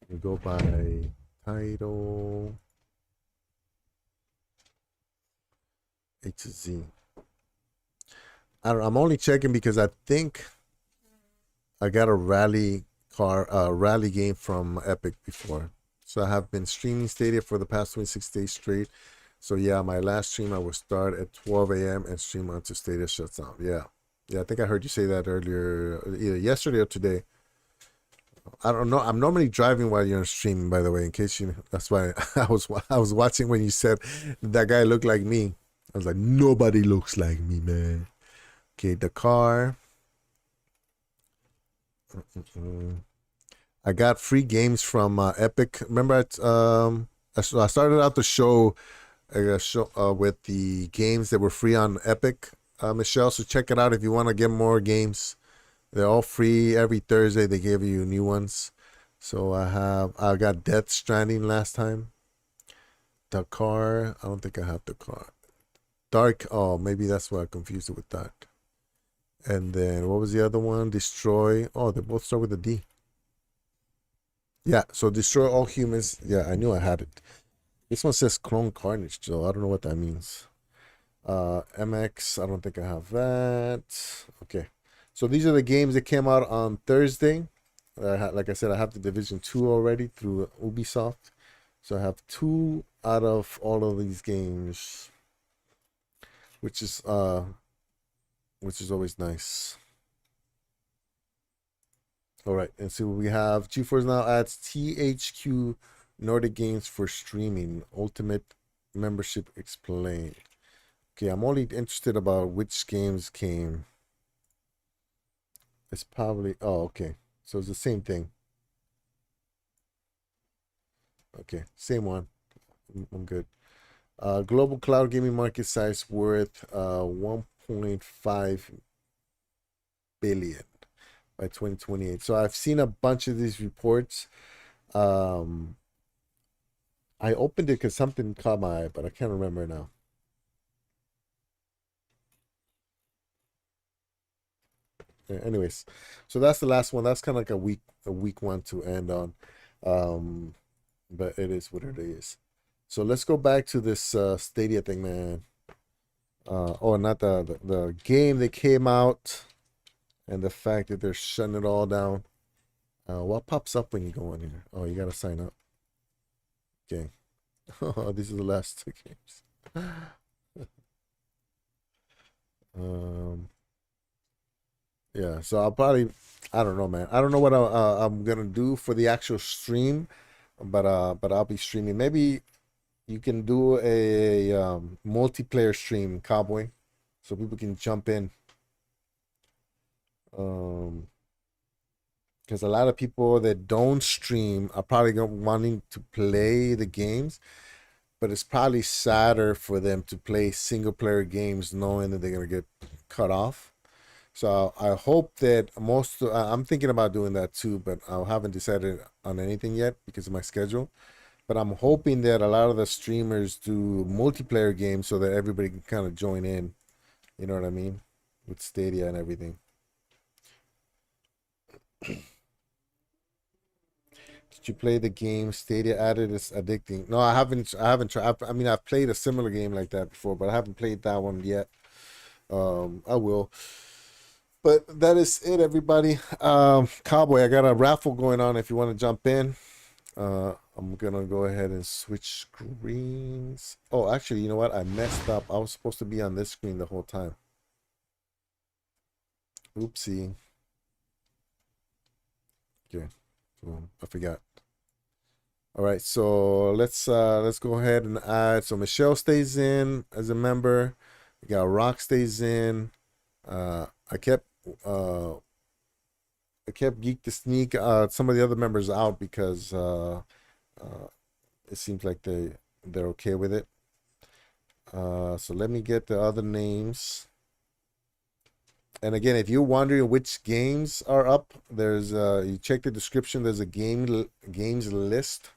We go by title. A to Z. I don't know, I'm only checking because I think I got a rally game from Epic before. So I have been streaming Stadia for the past 26 days straight. So yeah, my last stream I will start at 12 a.m. and stream until Stadia shuts down. Yeah. I think I heard you say that earlier, either yesterday or today. I don't know. I'm normally driving while you're streaming, by the way, in case you. That's why I was watching when you said that guy looked like me. I was like, nobody looks like me, man. Okay, the car. I got free games from Epic. Remember, I started out the show, with the games that were free on Epic, Michelle. So check it out if you want to get more games. They're all free every Thursday. They give you new ones. So I got Death Stranding last time. The car. I don't think I have the car. Dark. Oh, maybe that's why I confused it with that. And then what was the other one? Destroy. Oh, they both start with a D. Yeah, so Destroy All Humans. Yeah, I knew I had it. This one says Clone Carnage, so I don't know what that means. MX, I don't think I have that. Okay. So these are the games that came out on Thursday. Like I said, I have the Division 2 already through Ubisoft. So I have 2 out of all of these games, which is always nice. All right, and so we have GeForce Now adds THQ Nordic Games for streaming. Ultimate membership explained. Okay, I'm only interested about which games came. It's probably, oh, okay. So it's the same thing. Okay, same one. I'm good. Global cloud gaming market size worth 1.5 billion by 2028. So I've seen a bunch of these reports. Um, I opened it because something caught my eye, but I can't remember now. Yeah, anyways, so that's the last one. That's kind of like a week one to end on. Um, but it is what it is. So let's go back to this Stadia thing, man. Oh, not the game that came out and the fact that they're shutting it all down. What pops up when you go in here? Oh, you gotta sign up. Okay. Oh, these are the last two games. Um, yeah. So I'll probably, I don't know, man. I don't know what I'm gonna do for the actual stream, but I'll be streaming. Maybe you can do a multiplayer stream, Cowboy, so people can jump in. Because a lot of people that don't stream are probably wanting to play the games, but it's probably sadder for them to play single player games knowing that they're gonna get cut off. So I hope that I'm thinking about doing that too, but I haven't decided on anything yet because of my schedule. But I'm hoping that a lot of the streamers do multiplayer games so that everybody can kind of join in. You know what I mean? With Stadia and everything. Did you play the game Stadia added is addicting? No, I haven't. I haven't tried. I mean, I've played a similar game like that before, but I haven't played that one yet. I will. But that is it, everybody. Cowboy, I got a raffle going on. If you want to jump in, I'm gonna go ahead and switch screens. Oh, actually, you know what? I messed up. I was supposed to be on this screen the whole time. Oopsie. Okay, I forgot. All right, so let's go ahead and add. So Michelle stays in as a member. We got Rock stays in. I kept Geek to Sneak some of the other members out because it seems like they're okay with it. So let me get the other names. And again, if you're wondering which games are up, there's you check the description. There's a games list.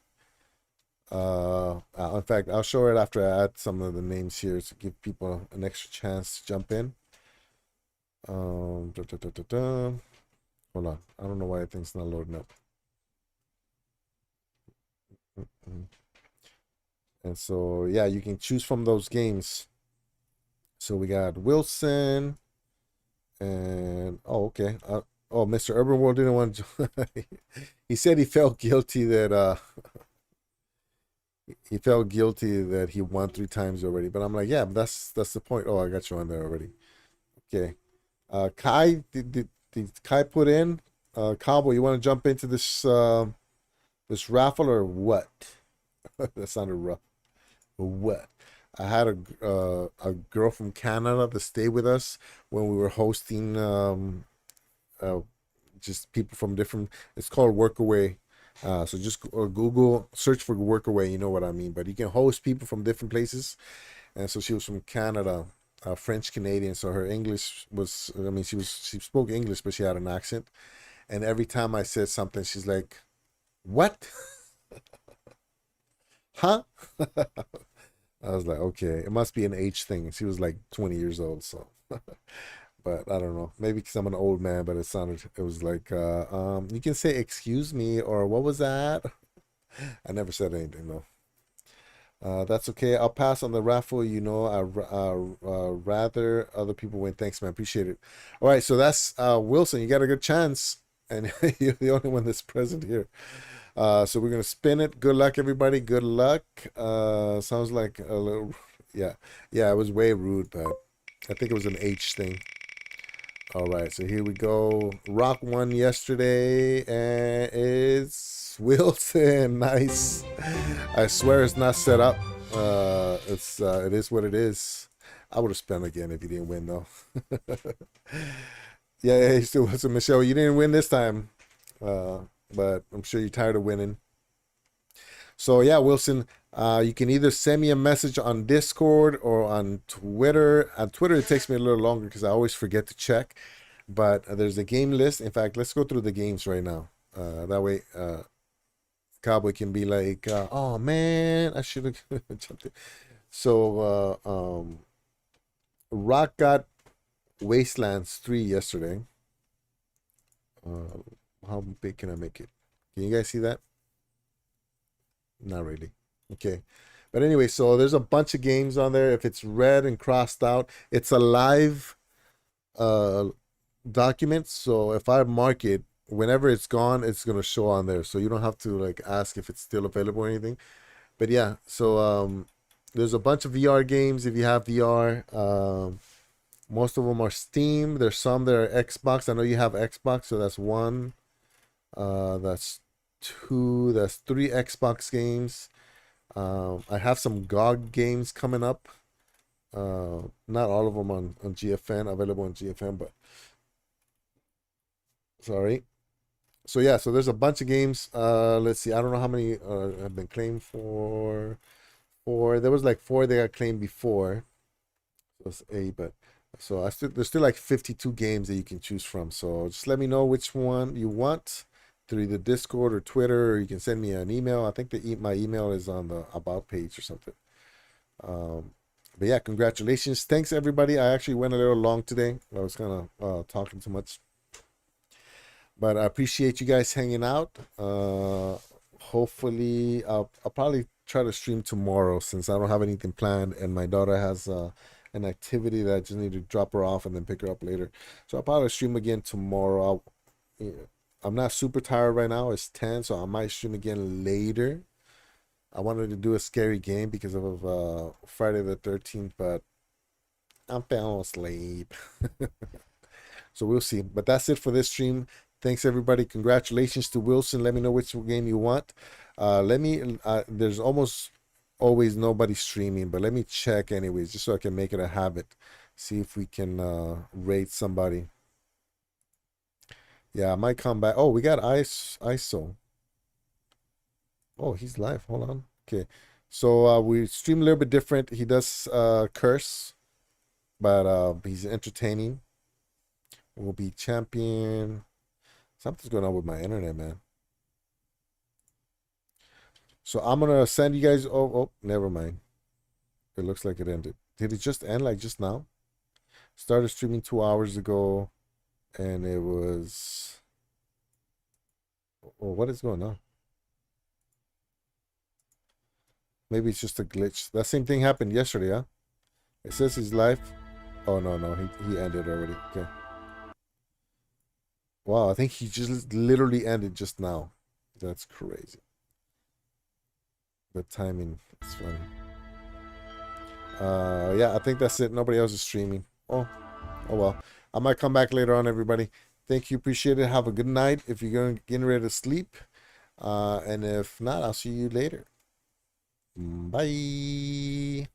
In fact, I'll show it after I add some of the names here to give people an extra chance to jump in. Hold on. I don't know why thing's not loading up. And so, yeah, you can choose from those games. So we got Wilson and okay. Oh, Mr. Urban World didn't want to. He said he felt guilty that he won 3 times already. But I'm like, yeah, but that's the point. Oh, I got you on there already. Okay. Kai, did Kai put in? Cowboy, you want to jump into this this raffle or what? That sounded rough. What? I had a girl from Canada to stay with us when we were hosting just people from different. It's called Workaway. So just Google search for Workaway. You know what I mean. But you can host people from different places. And so she was from Canada, French Canadian. So her English was. I mean, she spoke English, but she had an accent. And every time I said something, she's like, "What? Huh?" I was like, okay, it must be an age thing. She was like 20 years old, so. But I don't know. Maybe because I'm an old man, but it was like, you can say excuse me or what was that? I never said anything though. That's okay. I'll pass on the raffle. You know, rather other people win. Thanks, man. Appreciate it. All right, so that's Wilson. You got a good chance, and you're the only one that's present here. So we're gonna spin it. Good luck, everybody. Good luck. Sounds like a little, yeah, it was way rude, but I think it was an H thing. All right, so here we go. Rock won yesterday, and it's Wilson. Nice. I swear it's not set up. It is what it is. I would have spent again if you didn't win though. Yeah, still Wilson. Michelle, you didn't win this time. But I'm sure you're tired of winning. So yeah, Wilson, you can either send me a message on Discord or on Twitter. On Twitter, it takes me a little longer because I always forget to check. But there's a game list. In fact, let's go through the games right now. That way, Cowboy can be like, oh man, I should have jumped in. So Rock got Wastelands 3 yesterday. How big can I make it? Can you guys see that? Not really. Okay. But anyway, so there's a bunch of games on there. If it's red and crossed out, it's a live document. So if I mark it, whenever it's gone, it's gonna show on there. So you don't have to like ask if it's still available or anything. But yeah, so there's a bunch of VR games if you have VR. Most of them are Steam. There's some that are Xbox. I know you have Xbox, so that's one. That's two. That's three Xbox games. I have some GOG games coming up. Not all of them on GFN, available on GFN, but sorry. So yeah, so there's a bunch of games. Let's see. I don't know how many have been claimed for. There was like 4 that got claimed before. So it's 8, but so there's still like 52 games that you can choose from. So just let me know which one you want through either Discord or Twitter, or you can send me an email. I think my email is on the about page or something. But yeah, congratulations. Thanks everybody. I actually went a little long today. I was kind of talking too much. But I appreciate you guys hanging out. Hopefully, I'll probably try to stream tomorrow since I don't have anything planned, and my daughter has an activity that I just need to drop her off and then pick her up later. So I'll probably stream again tomorrow. I'm not super tired right now. It's 10, so I might stream again later. I wanted to do a scary game because of Friday the 13th, but I'm falling asleep. So we'll see. But that's it for this stream. Thanks everybody. Congratulations to Wilson. Let me know which game you want. There's almost always nobody streaming, but let me check anyways, just so I can make it a habit. See if we can rate somebody. Yeah, I might come back. Oh, we got ISO. Oh, he's live. Hold on. Okay. So we stream a little bit different. He does curse, but he's entertaining. We'll be champion. Something's going on with my internet, man. So I'm gonna send you guys. Oh, never mind. It looks like it ended. Did it just end like just now? Started streaming 2 hours ago, and it was. Oh, what is going on? Maybe it's just a glitch. That same thing happened yesterday, huh? It says he's live. Oh no, he ended already. Okay. Wow, I think he just literally ended just now. That's crazy. The timing is funny. Yeah, I think that's it. Nobody else is streaming. Oh well. I might come back later on, everybody. Thank you, appreciate it. Have a good night if you're getting ready to sleep. And if not, I'll see you later. Bye.